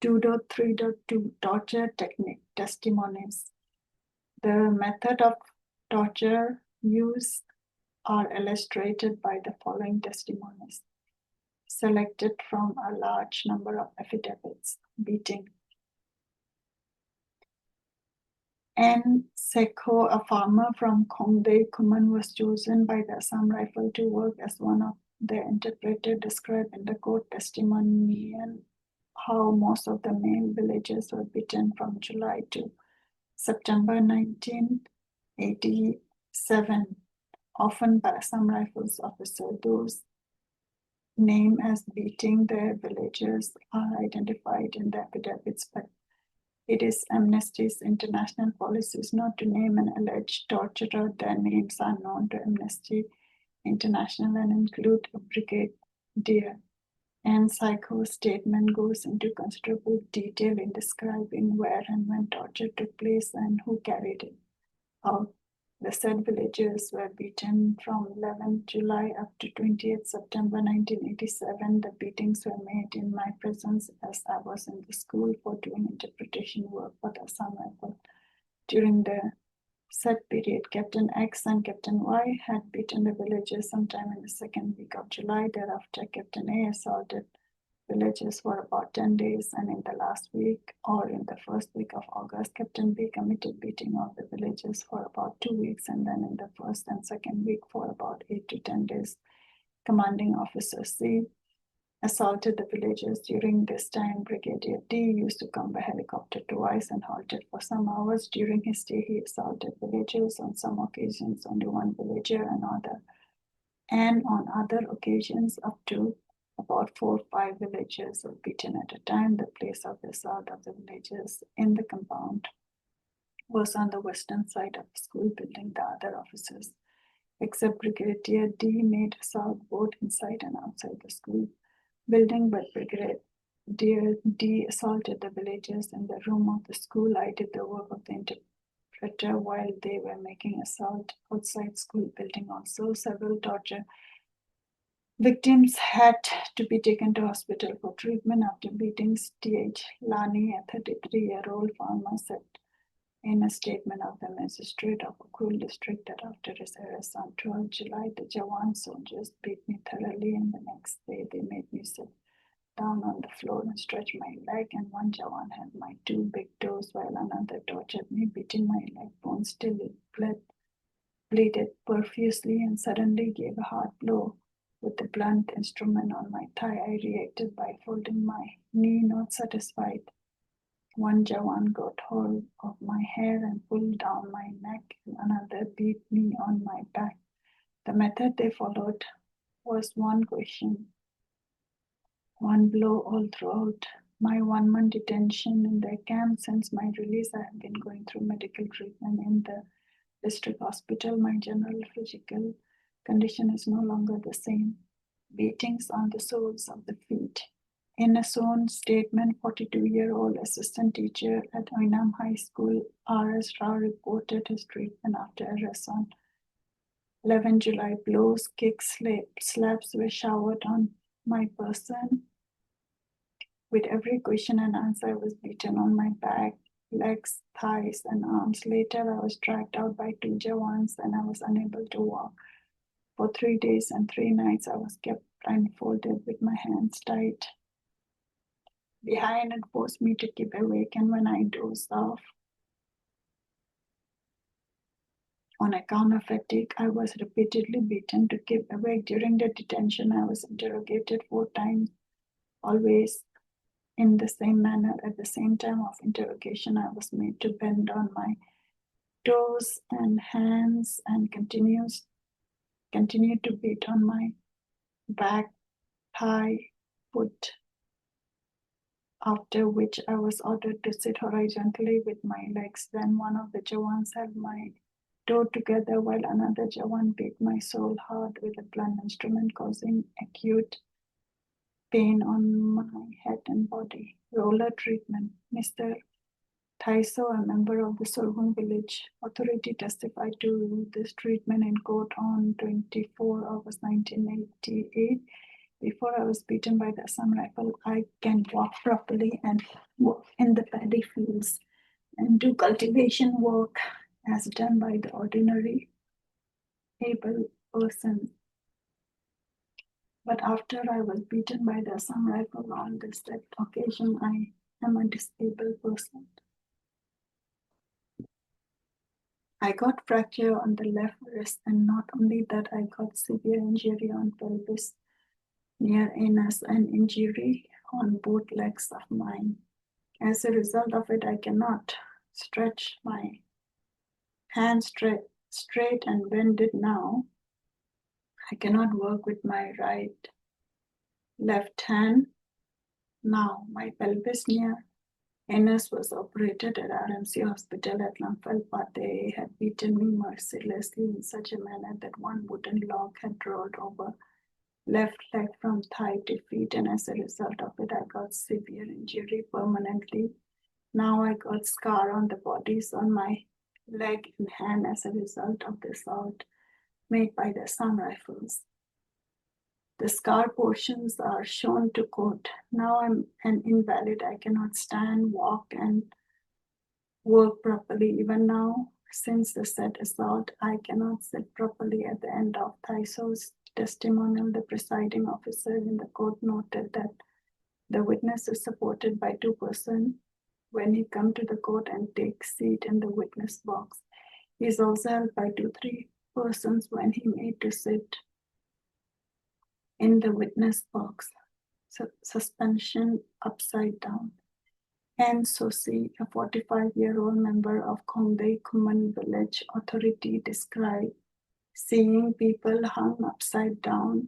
Speaker 1: 2.3.2 Torture Technique Testimonies. The method of torture used are illustrated by the following testimonies, selected from a large number of affidavits. Beating. N. Sekho, a farmer from Kongdei Kuman, was chosen by the Assam Rifles to work as one of their interpreters, described in the court testimonial how most of the male villagers were beaten from July to September 1987, often by Assam Rifles officers. Those named as beating their villagers are identified in the affidavits, but it is Amnesty's international policies not to name an alleged torturer. Their names are known to Amnesty International and include a brigadier. And Psycho's statement goes into considerable detail in describing where and when torture took place and who carried it out. The said villagers were beaten from 11th July up to 20th September 1987. The beatings were made in my presence as I was in the school for doing interpretation work for the Assam Rifles. During the said period, Captain X and Captain Y had beaten the villagers sometime in the second week of July. Thereafter, Captain A assaulted villagers for about 10 days, and in the last week or in the first week of August, Captain B committed beating of the villagers for about 2 weeks, and then in the first and second week for about 8 to 10 days. Commanding Officer C assaulted the villagers. During this time, Brigadier D used to come by helicopter twice and halted for some hours. During his stay, he assaulted villagers. On some occasions, only one villager, and on other occasions, up to about 4 or 5 villagers were beaten at a time. The place of the assault of the villagers in the compound was on the western side of the school building. The other officers, except Brigadier D, made assault both inside and outside the school building, but Brigadier D assaulted the villagers in the room of the school. I did the work of the interpreter while they were making assault outside school building. Also, several torture victims had to be taken to hospital for treatment after beatings. T.H. Lani, a 33-year-old farmer, said in a statement of the magistrate of Ukhrul district that after his arrest on 12 July, the Jawan soldiers beat me thoroughly, and the next day they made me sit down on the floor and stretch my leg, and one Jawan had my 2 big toes while another tortured me, beating my leg bones till it bleeded profusely, and suddenly gave a hard blow with the blunt instrument on my thigh. I reacted by folding my knee, not satisfied. One Jawan got hold of my hair and pulled down my neck, and another beat me on my back. The method they followed was one question, one blow all throughout my 1 month detention in their camp. Since my release, I have been going through medical treatment in the district hospital. My general physical condition is no longer the same. Beatings on the soles of the feet. In a sworn statement, 42-year-old assistant teacher at Oinam High School, R.S. Rao, reported his treatment after arrest on 11 July. Blows, kicks, slaps were showered on my person. With every question and answer, I was beaten on my back, legs, thighs, and arms. Later, I was dragged out by 2 Jawans and I was unable to walk. For 3 days and 3 nights, I was kept blindfolded with my hands tied behind and forced me to keep awake. And when I dozed off, on account of fatigue, I was repeatedly beaten to keep awake. During the detention, I was interrogated 4 times, always in the same manner. At the same time of interrogation, I was made to bend on my toes and hands and continued to beat on my back, thigh, foot, after which I was ordered to sit horizontally with my legs. Then one of the Jawans held my toe together while another Jawan beat my sole hard with a blunt instrument, causing acute pain on my head and body. Roller treatment. Mr. Thaiso, a member of the Sorghum village authority, testified to this treatment in court on 24 August 1988. Before I was beaten by the Assam Rifle, I can walk properly and work in the paddy fields and do cultivation work as done by the ordinary able person. But after I was beaten by the Assam Rifle on this occasion, I am a disabled person. I got fracture on the left wrist, and not only that, I got severe injury on pelvis near anus and injury on both legs of mine. As a result of it, I cannot stretch my hand straight and bend it now. I cannot work with my left hand. Now, my pelvis near anus was operated at RMC hospital at Lamphal, but they had beaten me mercilessly in such a manner that one wooden log had rolled over left leg from thigh to feet, and as a result of it, I got severe injury permanently. Now I got scar on the bodies on my leg and hand as a result of the assault made by the Assam Rifles. The scar portions are shown to court. Now I'm an invalid. I cannot stand, walk, and work properly. Even now, since the said assault, I cannot sit properly. At the end of Thaiso's testimonial, the presiding officer in the court noted that the witness is supported by 2 persons when he come to the court and take seat in the witness box. He is also held by 2-3 persons when he made to sit in the witness box. Suspension upside down. And Sosi, a 45-year-old member of Khongdei Kuman village authority, described seeing people hung upside down,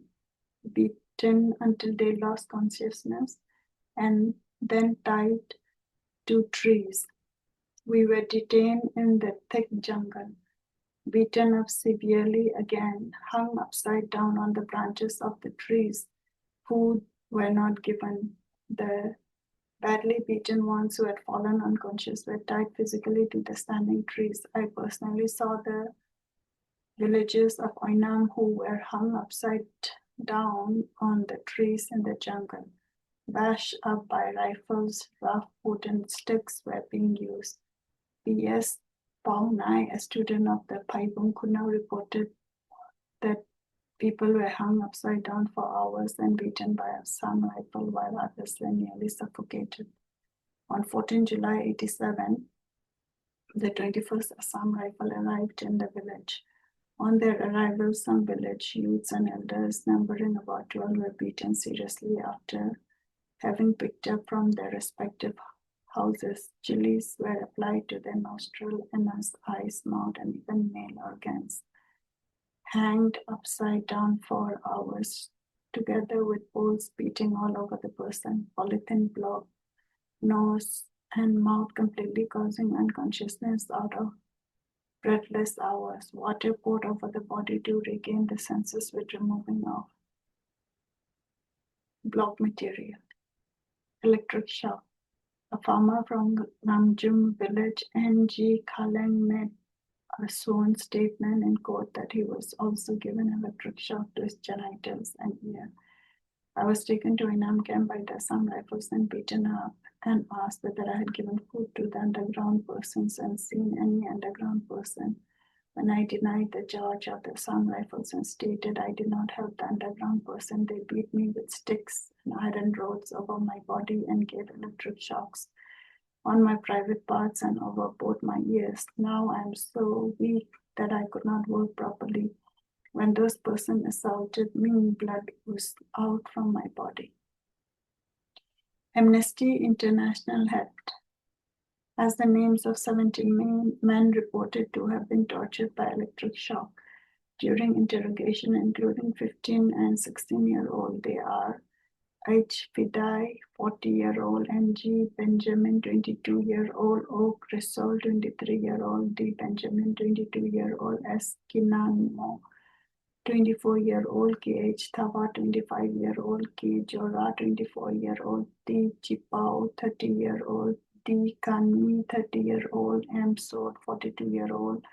Speaker 1: beaten until they lost consciousness, and then tied to trees. We were detained in the thick jungle, beaten up severely again, hung upside down on the branches of the trees. Food were not given. The badly beaten ones who had fallen unconscious were tied physically to the standing trees. I personally saw the villagers of Oinam who were hung upside down on the trees in the jungle. Bashed up by rifles, rough wooden sticks were being used. P.S. Paunai, a student of the Paibung Kuna, reported that people were hung upside down for hours and beaten by a Assam Rifle while others were nearly suffocated. On 14 July 87, the 21st Assam Rifle arrived in the village. On their arrival, some village youths and elders, numbering about 12, were beaten seriously after having picked up from their respective houses. Chilies were applied to their nostril, anus, eyes, mouth, and even male organs. Hanged upside down for hours, together with poles beating all over the person, polythene blocked nose and mouth completely, causing unconsciousness out of breathless hours, water poured over the body to regain the senses with removing of block material. Electric shock. A farmer from Namjum village, N.G. Kaleng, made a sworn statement in court that he was also given electric shock to his genitals and ear. I was taken to Oinam camp by the Assam Rifles and beaten up and asked whether I had given food to the underground persons and seen any underground person. When I denied the charge of the Assam Rifles and stated I did not help the underground person, they beat me with sticks and iron rods over my body and gave electric shocks on my private parts and over both my ears. Now I am so weak that I could not work properly. When those persons assaulted me, blood oozed out from my body. Amnesty International has the names of 17 men reported to have been tortured by electric shock during interrogation, including 15 and 16-year-old. They are H. Fidai, 40-year-old, N.G. Benjamin, 22-year-old, O. Crisol, 23-year-old, D. Benjamin, 22-year-old, S. Kinanmo, 24-year-old, K.H. Thava, 25-year-old, K. Jora, 24-year-old, D. Chipao, 30-year-old, D. Kanmi, 30-year-old, M. Sod, 42-year-old,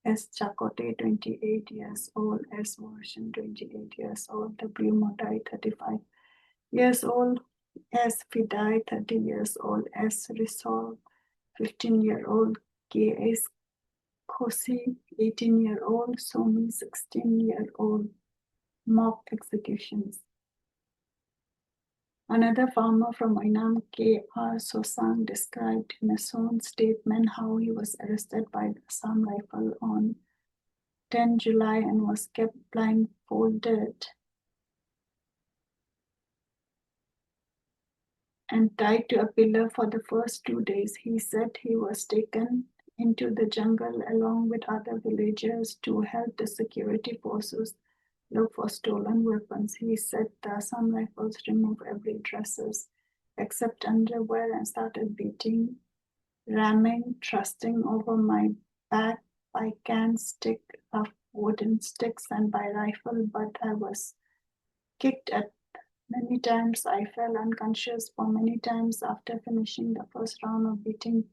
Speaker 1: S. Chakote, 28 years old, S. Version, 28 years old, W. Modai, 35 years old, S. Fidai, 30 years old, S. Risol, 15-year-old, K.S. Kosi, 18-year-old, Somi, 16-year-old. Mock executions. Another farmer from Oinam, K.R. Sosang, described in a sworn statement how he was arrested by the Assam Rifle on 10 July and was kept blindfolded and tied to a pillar for the first 2 days. He said he was taken into the jungle along with other villagers to help the security forces look for stolen weapons. He said the Assam Rifles removed every dresses except underwear and started beating, ramming, thrusting over my back by can stick of wooden sticks and by rifle, but I was kicked at many times. I fell unconscious for many times. After finishing the first round of beating,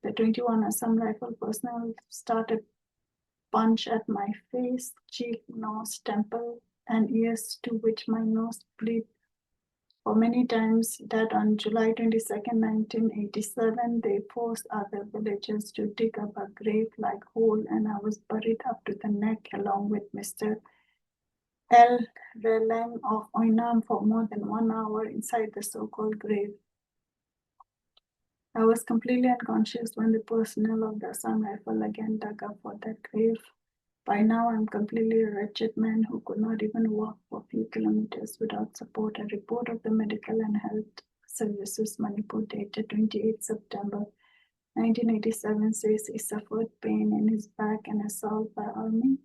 Speaker 1: the 21 Assam Rifle personnel started punch at my face, cheek, nose, temple, and ears, to which my nose bled for many times. That on July 22nd, 1987, they forced other villagers to dig up a grave-like hole, and I was buried up to the neck along with Mr. L. Releng of Oinam for more than 1 hour inside the so-called grave. I was completely unconscious when the personnel of the Assam Rifle again dug up for that grave. By now, I'm completely a wretched man who could not even walk for a few kilometers without support. A report of the Medical and Health Services Manipur dated 28 September 1987 says he suffered pain in his back and assault by army.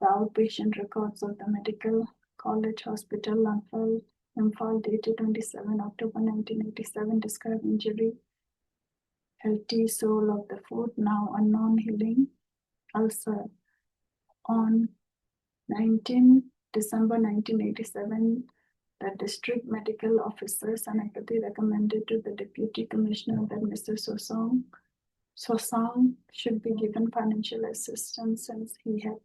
Speaker 1: The outpatient records of the Medical College Hospital, Imphal, dated 27 October 1987, describe injury, healthy sole of the foot, now unknown, healing ulcer. On 19 December 1987, the district medical officer Sanakati recommended to the deputy commissioner that Mr. Sosang should be given financial assistance since he had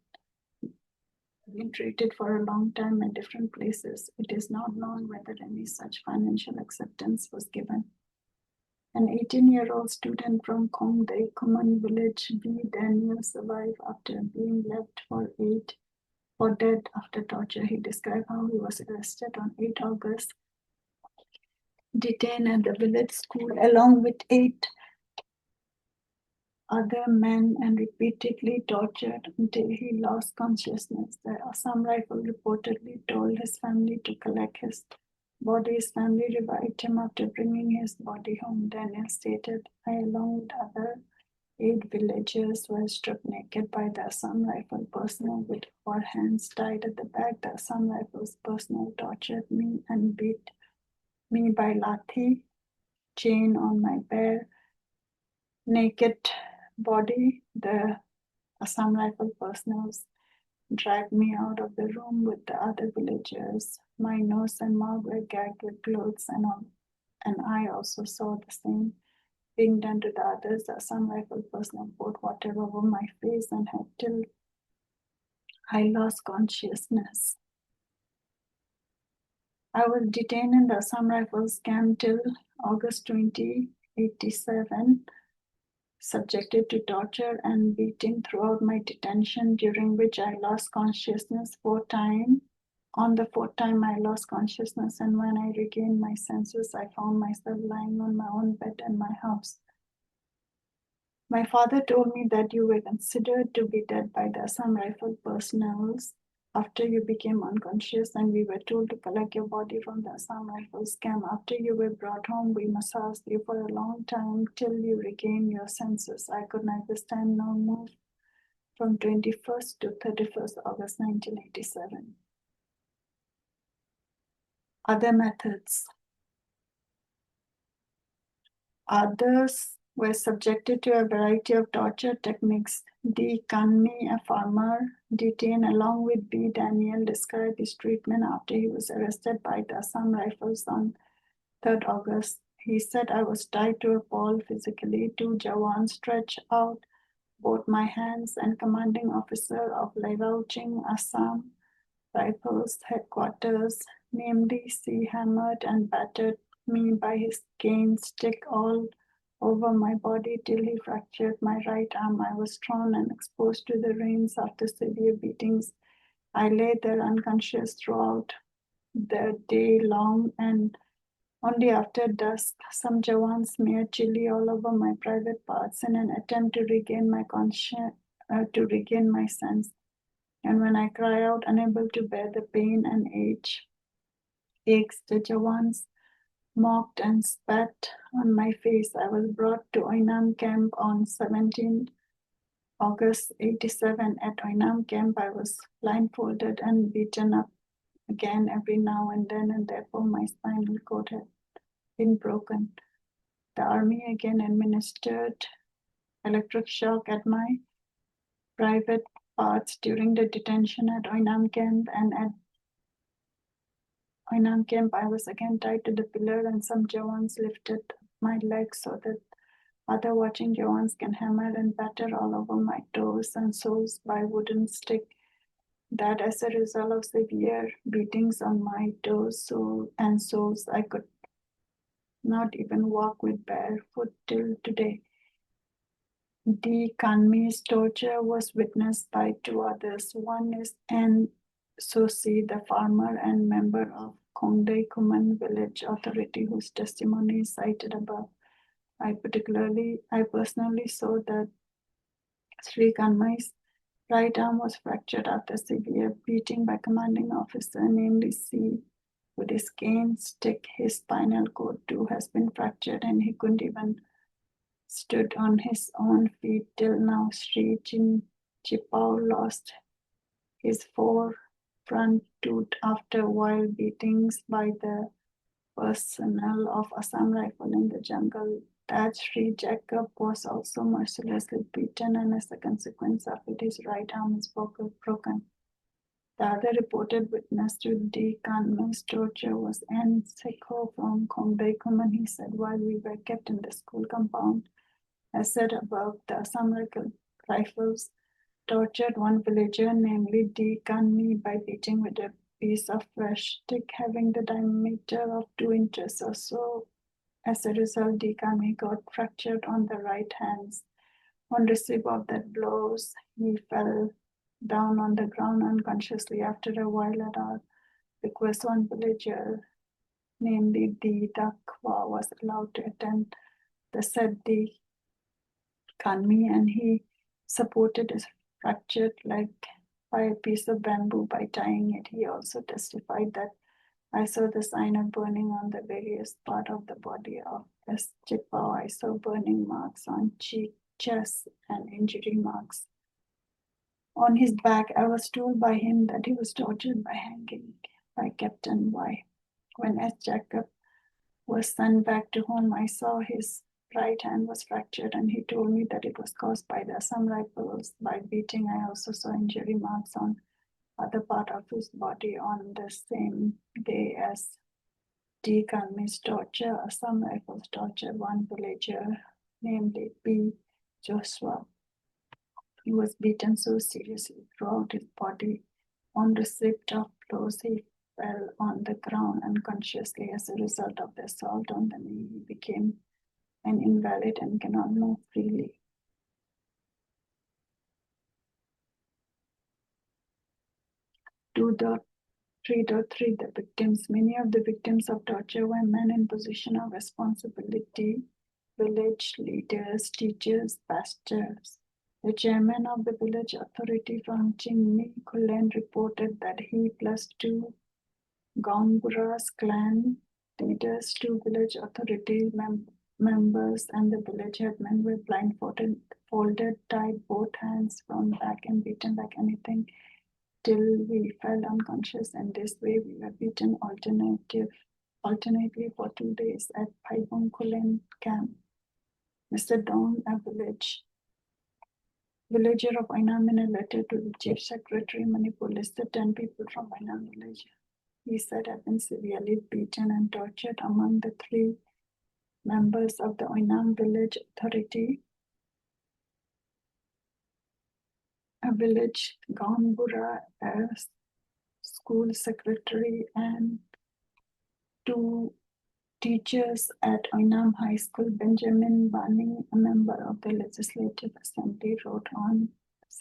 Speaker 1: been treated for a long time at different places. It is not known whether any such financial acceptance was given. An 18-year-old student from Kongdei Kuman village, B. Daniel, survived after being left for dead after torture. He described how he was arrested on 8 August, detained at the village school along with 8 other men and repeatedly tortured until he lost consciousness. The Assam Rifle reportedly told his family to collect his body. His family revived him after bringing his body home. Daniel stated, I, along with other 8 villagers, were struck naked by the Assam Rifle personnel with our hands tied at the back. The Assam Rifles personnel tortured me and beat me by lathi, chain on my bare naked body. The Assam Rifle personnel dragged me out of the room with the other villagers. My nose and mouth were gagged with clothes, and I also saw the same being done to the others. The Assam Rifle personnel poured water over my face and had till I lost consciousness. I was detained in the Assam Rifles camp till August 2087, subjected to torture and beating throughout my detention, during which I lost consciousness 4 times. On the 4th time, I lost consciousness, and when I regained my senses, I found myself lying on my own bed in my house. My father told me that you were considered to be dead by the Assam Rifle personnel after you became unconscious, and we were told to collect your body from the Assam Rifles camp. After you were brought home, we massaged you for a long time till you regained your senses. I could neither stand nor move from 21st to 31st August 1987. Other methods. Others were subjected to a variety of torture techniques. D. Kanmi, a farmer detained along with B. Daniel, described his treatment after he was arrested by the Assam Rifles on 3rd August. He said, I was tied to a pole physically. 2 Jawans stretched out both my hands, and commanding officer of Lavauching Assam Rifles headquarters, namely C, hammered and battered me by his cane stick all over my body till he fractured my right arm. I was thrown and exposed to the rains after severe beatings. I lay there unconscious throughout the day long, and only after dusk, some Jawans smeared chili all over my private parts in an attempt to regain my sense. And when I cry out, unable to bear the pain and aches, the Jawans mocked and spat on my face. I was brought to Oinam camp on 17 August 87. At Oinam camp, I was blindfolded and beaten up again every now and then, and therefore my spinal cord had been broken. The army again administered electric shock at my private parts during the detention at Oinam camp, and at Oinam camp, I was again tied to the pillar, and some Jawans lifted my legs so that other watching Jawans can hammer and batter all over my toes and soles by wooden stick. That as a result of severe beatings on my toes and soles, I could not even walk with bare foot till today. D. Kanmi's torture was witnessed by 2 others. One is N. Sosi, the farmer and member of Kongdei Kuman village authority, whose testimony is cited above. I personally saw that Sri Kanmai's right arm was fractured after severe beating by commanding officer, namely C. With his cane stick, his spinal cord too has been fractured, and he couldn't even stood on his own feet till now. Sri Chipao lost his front tooth after wild beatings by the personnel of Assam Rifle in the jungle. That Sri Jacob was also mercilessly beaten, and as a consequence of it, his right arm is broken. The other reported witness to D. Kanmi's torture was N. Sekho from Kongdei Kuman. He said, while we were kept in the school compound, as said above, the Assam Rifles tortured one villager, namely D. Kanmi, by beating with a piece of fresh stick having the diameter of 2 inches or so. As a result, D. Kanmi got fractured on the right hand. On receipt of that blows, he fell down on the ground unconsciously. After a while, at our request, one villager, namely D. Dakwa, was allowed to attend the said D. Kanmi, and he supported his fractured leg by a piece of bamboo by tying it. He also testified that I saw the sign of burning on the various part of the body of S. Chipao. I saw burning marks on cheek, chest, and injury marks on his back. I was told by him that he was tortured by hanging by Captain Y. When S. Jacob was sent back to home, I saw his right hand was fractured, and he told me that it was caused by the Assam Rifles. By beating, I also saw injury marks on other part of his body on the same day as D. Karmi's torture. Assam Rifles tortured one villager, namely P. Joshua. He was beaten so seriously throughout his body. On receipt of blows, he fell on the ground unconsciously. As a result of the assault on the knee, he became an invalid and cannot move freely. .3.3 The victims. Many of the victims of torture were men in position of responsibility, village leaders, teachers, pastors. The chairman of the village authority from Chingmi, Kulen, reported that he plus two Gaunbura's clan leaders, two village authority members, and the village headmen were blindfolded, tied both hands from back and beaten like anything till we fell unconscious. And this way we were beaten alternately for 2 days at Paibong Kulen camp. Mr. Dong, a villager of Oinam, in a letter to the chief secretary, Manipur, listed 10 people from Oinam village. He said had been severely beaten and tortured. Among the 3 members of the Oinam village authority, a village Gaunbura as school secretary, and 2 teachers at Oinam High School. Benjamin Bani, a member of the Legislative Assembly, wrote on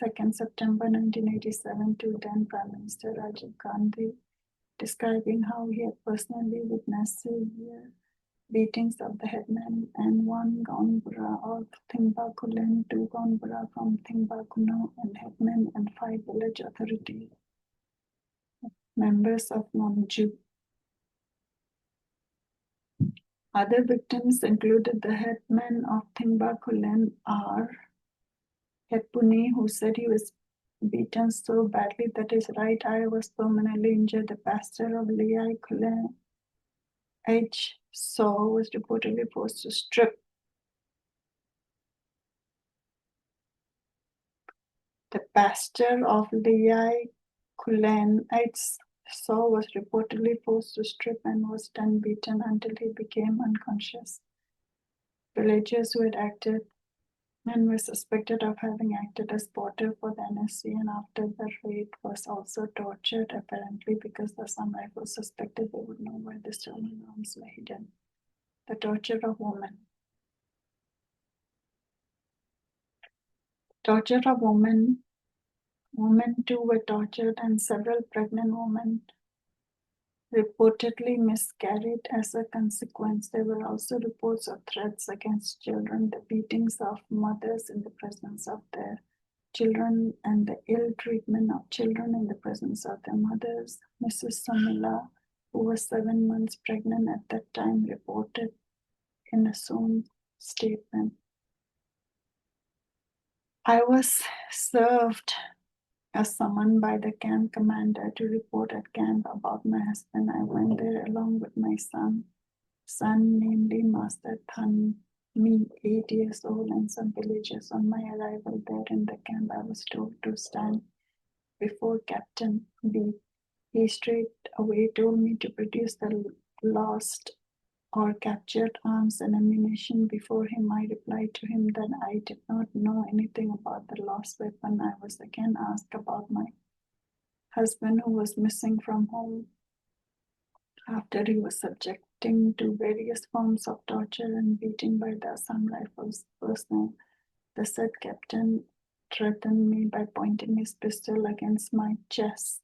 Speaker 1: 2nd September 1987 to then Prime Minister Rajiv Gandhi, describing how he had personally witnessed severe beatings of the headmen and 1 Gaunbura of Thingba Kulen, 2 Gaunbura from Thingba Kuno, and headmen and 5 village authority members of Monju. Other victims included the headman of Thingba Kulen, R. Hepuni, who said he was beaten so badly that his right eye was permanently injured. The pastor of Liai Kulen, H. Saw, was reportedly forced to strip. The pastor of Liai Kulen, H. Saw, was reportedly forced to strip and was then beaten until he became unconscious. Villagers who had acted and were suspected of having acted as porter for the NSC, and after the raid was also tortured, apparently because the Assam Rifles suspected they would know where the stolen arms were hidden. The torture of women. Torture of women. Women too were tortured, and several pregnant women reportedly miscarried as a consequence. There were also reports of threats against children, the beatings of mothers in the presence of their children, and the ill treatment of children in the presence of their mothers. Mrs. Samila, who was 7 months pregnant at that time, reported in a Zoom statement, "I was served a summon by the camp commander to report at camp about my husband. I went there along with my son, namely Master Thanmi, 8 years old, and some villagers. On my arrival there in the camp, I was told to stand before Captain B. He straight away told me to produce the lost or captured arms and ammunition. Before him, I replied to him that I did not know anything about the lost weapon. I was again asked about my husband, who was missing from home after he was subjecting to various forms of torture and beating by the Assam Rifles personnel. The said captain threatened me by pointing his pistol against my chest,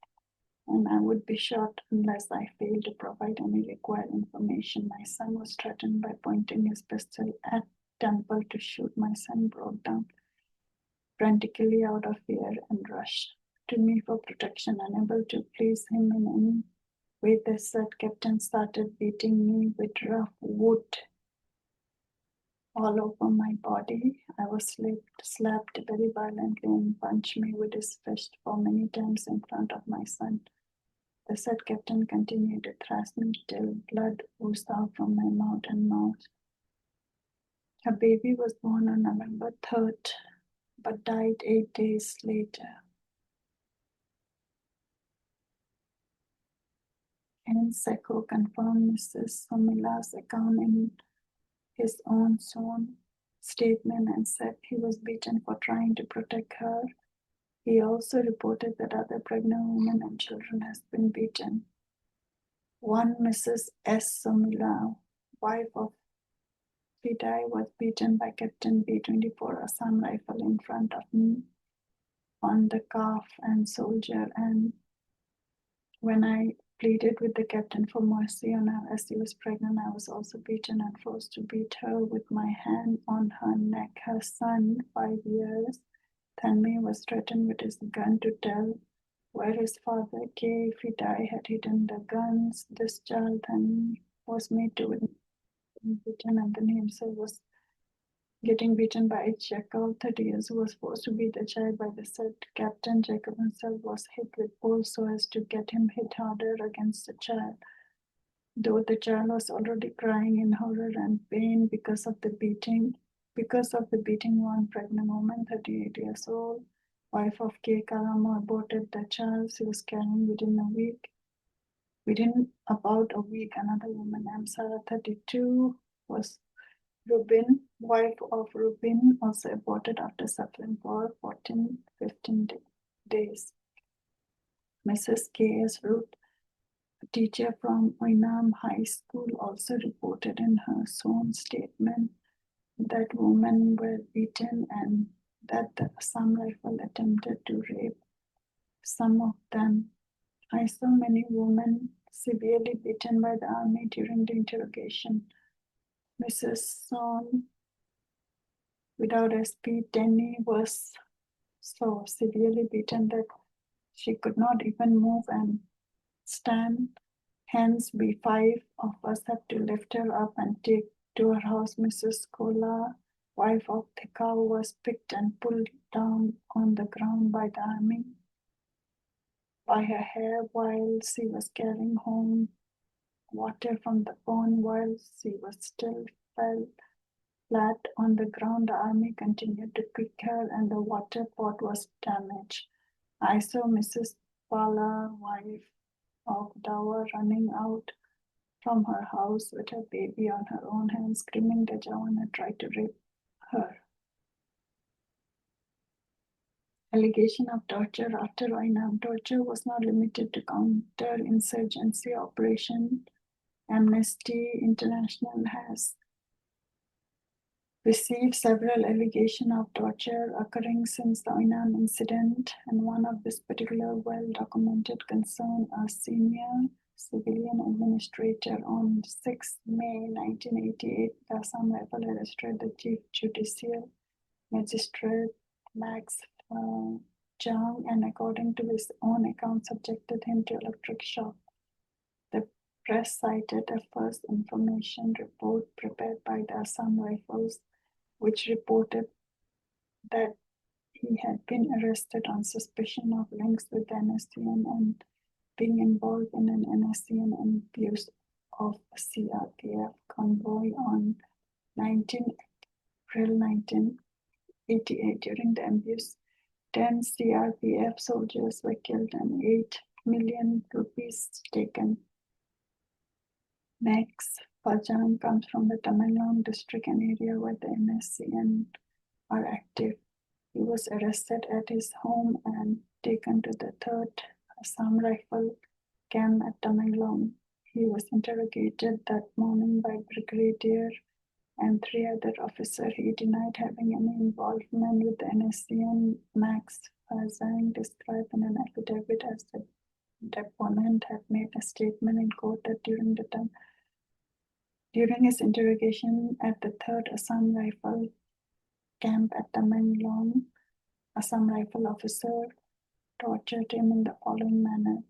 Speaker 1: and I would be shot unless I failed to provide any required information. My son was threatened by pointing his pistol at Temple to shoot. My son broke down frantically out of fear and rushed to me for protection. Unable to please him in any way, the said captain started beating me with rough wood all over my body. I was slapped very violently and punched me with his fist for many times in front of my son. The said captain continued to thrash me till blood oozed out from my mouth and mouth. Her baby was born on November 3rd, but died 8 days later. And Seko confirmed Mrs. Somila's account in his own sworn statement and said he was beaten for trying to protect her. He also reported that other pregnant women and children has been beaten. One Mrs. S. Somila, wife of Fidai, was beaten by Captain B-24 Assam Rifle in front of me on the calf and soldier, and when I pleaded with the captain for mercy on her as she was pregnant, I was also beaten and forced to beat her with my hand on her neck. Her son, 5 years, Thanme, was threatened with his gun to tell where his father, K. Fidai, had hidden the guns. This child then was made to witness beaten, and then he himself was getting beaten by Jacob, 30 years, who was forced to beat the child by the said captain. Jacob himself was hit with poles so as to get him hit harder against the child. Though the child was already crying in horror and pain because of the beating, one pregnant woman, 38 years old, wife of K. Karamo, aborted the child she was carrying within a week. Within about a week, another woman, Amsara, 32, was Rubin, wife of Rubin, also aborted after suffering for 15 days. Mrs. K.S. Ruth, a teacher from Oinam High School, also reported in her sworn statement that women were beaten and that the Assam Rifle attempted to rape some of them. I saw many women severely beaten by the army during the interrogation. Mrs. Son, without SP, Denny, was so severely beaten that she could not even move and stand. Hence, we 5 of us had to lift her up and take to her house. Mrs. Kola, wife of Thikau, was picked and pulled down on the ground by the army by her hair while she was carrying home water from the pond. While she was still fell flat on the ground, the army continued to kick her and the water pot was damaged. I saw Mrs. Pala, wife of Dawa, running out from her house with her baby on her own hand, screaming that Jawan had tried to rape her. Allegation of torture after Oinam. Torture was not limited to counter-insurgency operation. Amnesty International has received several allegations of torture occurring since the Oinam incident, and one of this particular well-documented concern a senior civilian administrator. On 6 May 1988, the Assam Rifle arrested the chief judicial magistrate Max Jang, and according to his own account, subjected him to electric shock. The press cited a first information report prepared by the Assam Rifles, which reported that he had been arrested on suspicion of links with the NSCN and being involved in an NSCN abuse of a CRPF convoy on 19 April 1988. During the abuse, 10 CRPF soldiers were killed and 8 million rupees taken. Max Pajang comes from the Tamenglong district, an area where the NSCN are active. He was arrested at his home and taken to the 3rd Assam Rifle camp at Tamenglong. He was interrogated that morning by Brigadier and 3 other officers. He denied having any involvement with the NSCN. Max Pajang described in an affidavit as the deponent had made a statement in court that during his interrogation at the 3rd Assam Rifle camp at Tamenglong, Assam Rifle officer tortured him in the following manner.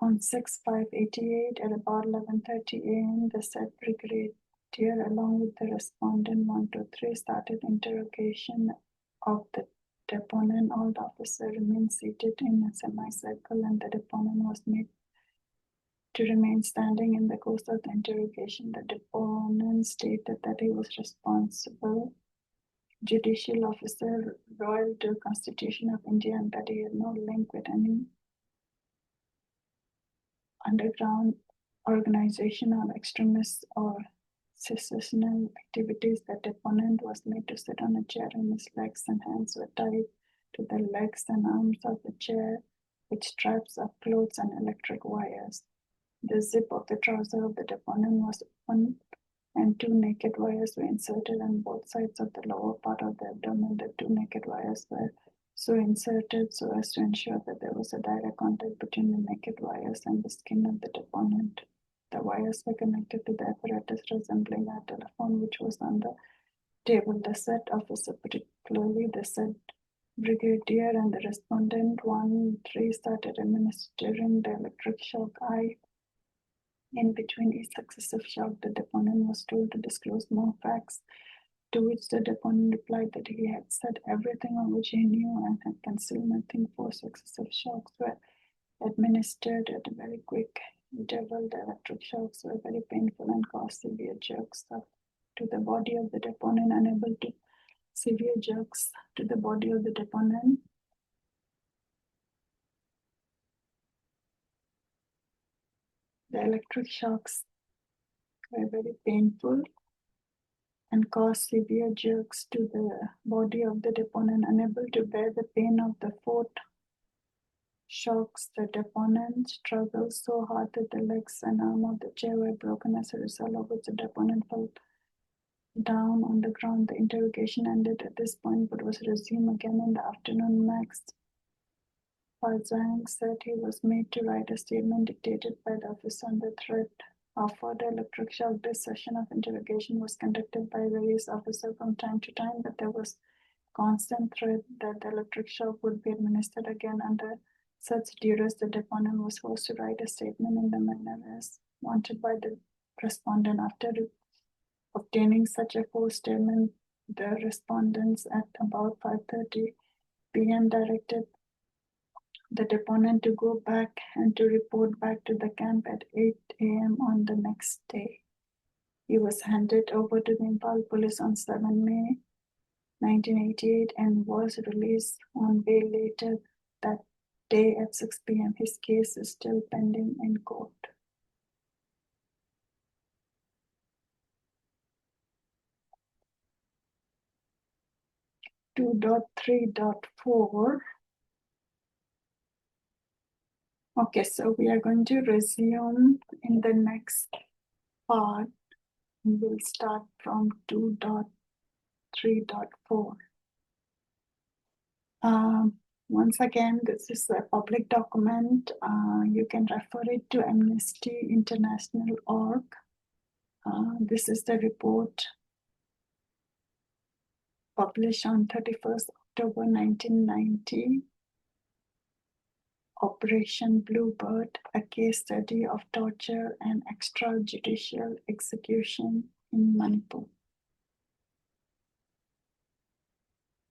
Speaker 1: On 6/5/88 at about 11:30 a.m., the said brigadier, along with the respondent 123, started interrogation of the deponent. All the officers remained seated in a semicircle, and the deponent was made to remain standing in the course of the interrogation. The deponent stated that he was responsible judicial officer, loyal to the Constitution of India, and that he had no link with any underground organization or extremist or secessional activities. The deponent was made to sit on a chair, and his legs and hands were tied to the legs and arms of the chair with straps of clothes and electric wires. The zip of the trouser of the deponent was open, and two naked wires were inserted on both sides of the lower part of the abdomen. The two naked wires were so inserted so as to ensure that there was a direct contact between the naked wires and the skin of the deponent. The wires were connected to the apparatus resembling a telephone which was on the table. The said officer, particularly the said brigadier and the respondent 1-3, started administering the electric shock. In between each successive shock, the deponent was told to disclose more facts, to which the deponent replied that he had said everything on which he knew and had concealed nothing. 4 successive shocks were administered at a very quick interval. The electric shocks were very painful and caused severe jerks to the body of the deponent. Unable to severe jerks to the body of the deponent, the electric shocks were very painful and caused severe jerks to the body of the deponent. Unable to bear the pain of the 4th shocks, the deponent struggled so hard that the legs and arm of the chair were broken, as a result of which the deponent fell down on the ground. The interrogation ended at this point but was resumed again in the afternoon. Max Farzang said he was made to write a statement dictated by the officer on the threat of further electric shock. This session of interrogation was conducted by various officers from time to time, but there was constant threat that the electric shock would be administered again. Under such duress, the deponent was forced to write a statement in the manner as wanted by the respondent. After obtaining such a forced statement, the respondents at about 5:30 p.m. directed the deponent to go back and to report back to the camp at 8 a.m. on the next day. He was handed over to the Impal police on 7 May 1988 and was released on bail later that day at 6 p.m. His case is still pending in court. .3.4. Okay, so we are going to resume in the next part. We'll start from 2.3.4. Once again, this is a public document. You can refer it to Amnesty International.org. This is the report published on 31st October 1990. Operation Bluebird, a case study of torture and extrajudicial execution in Manipur.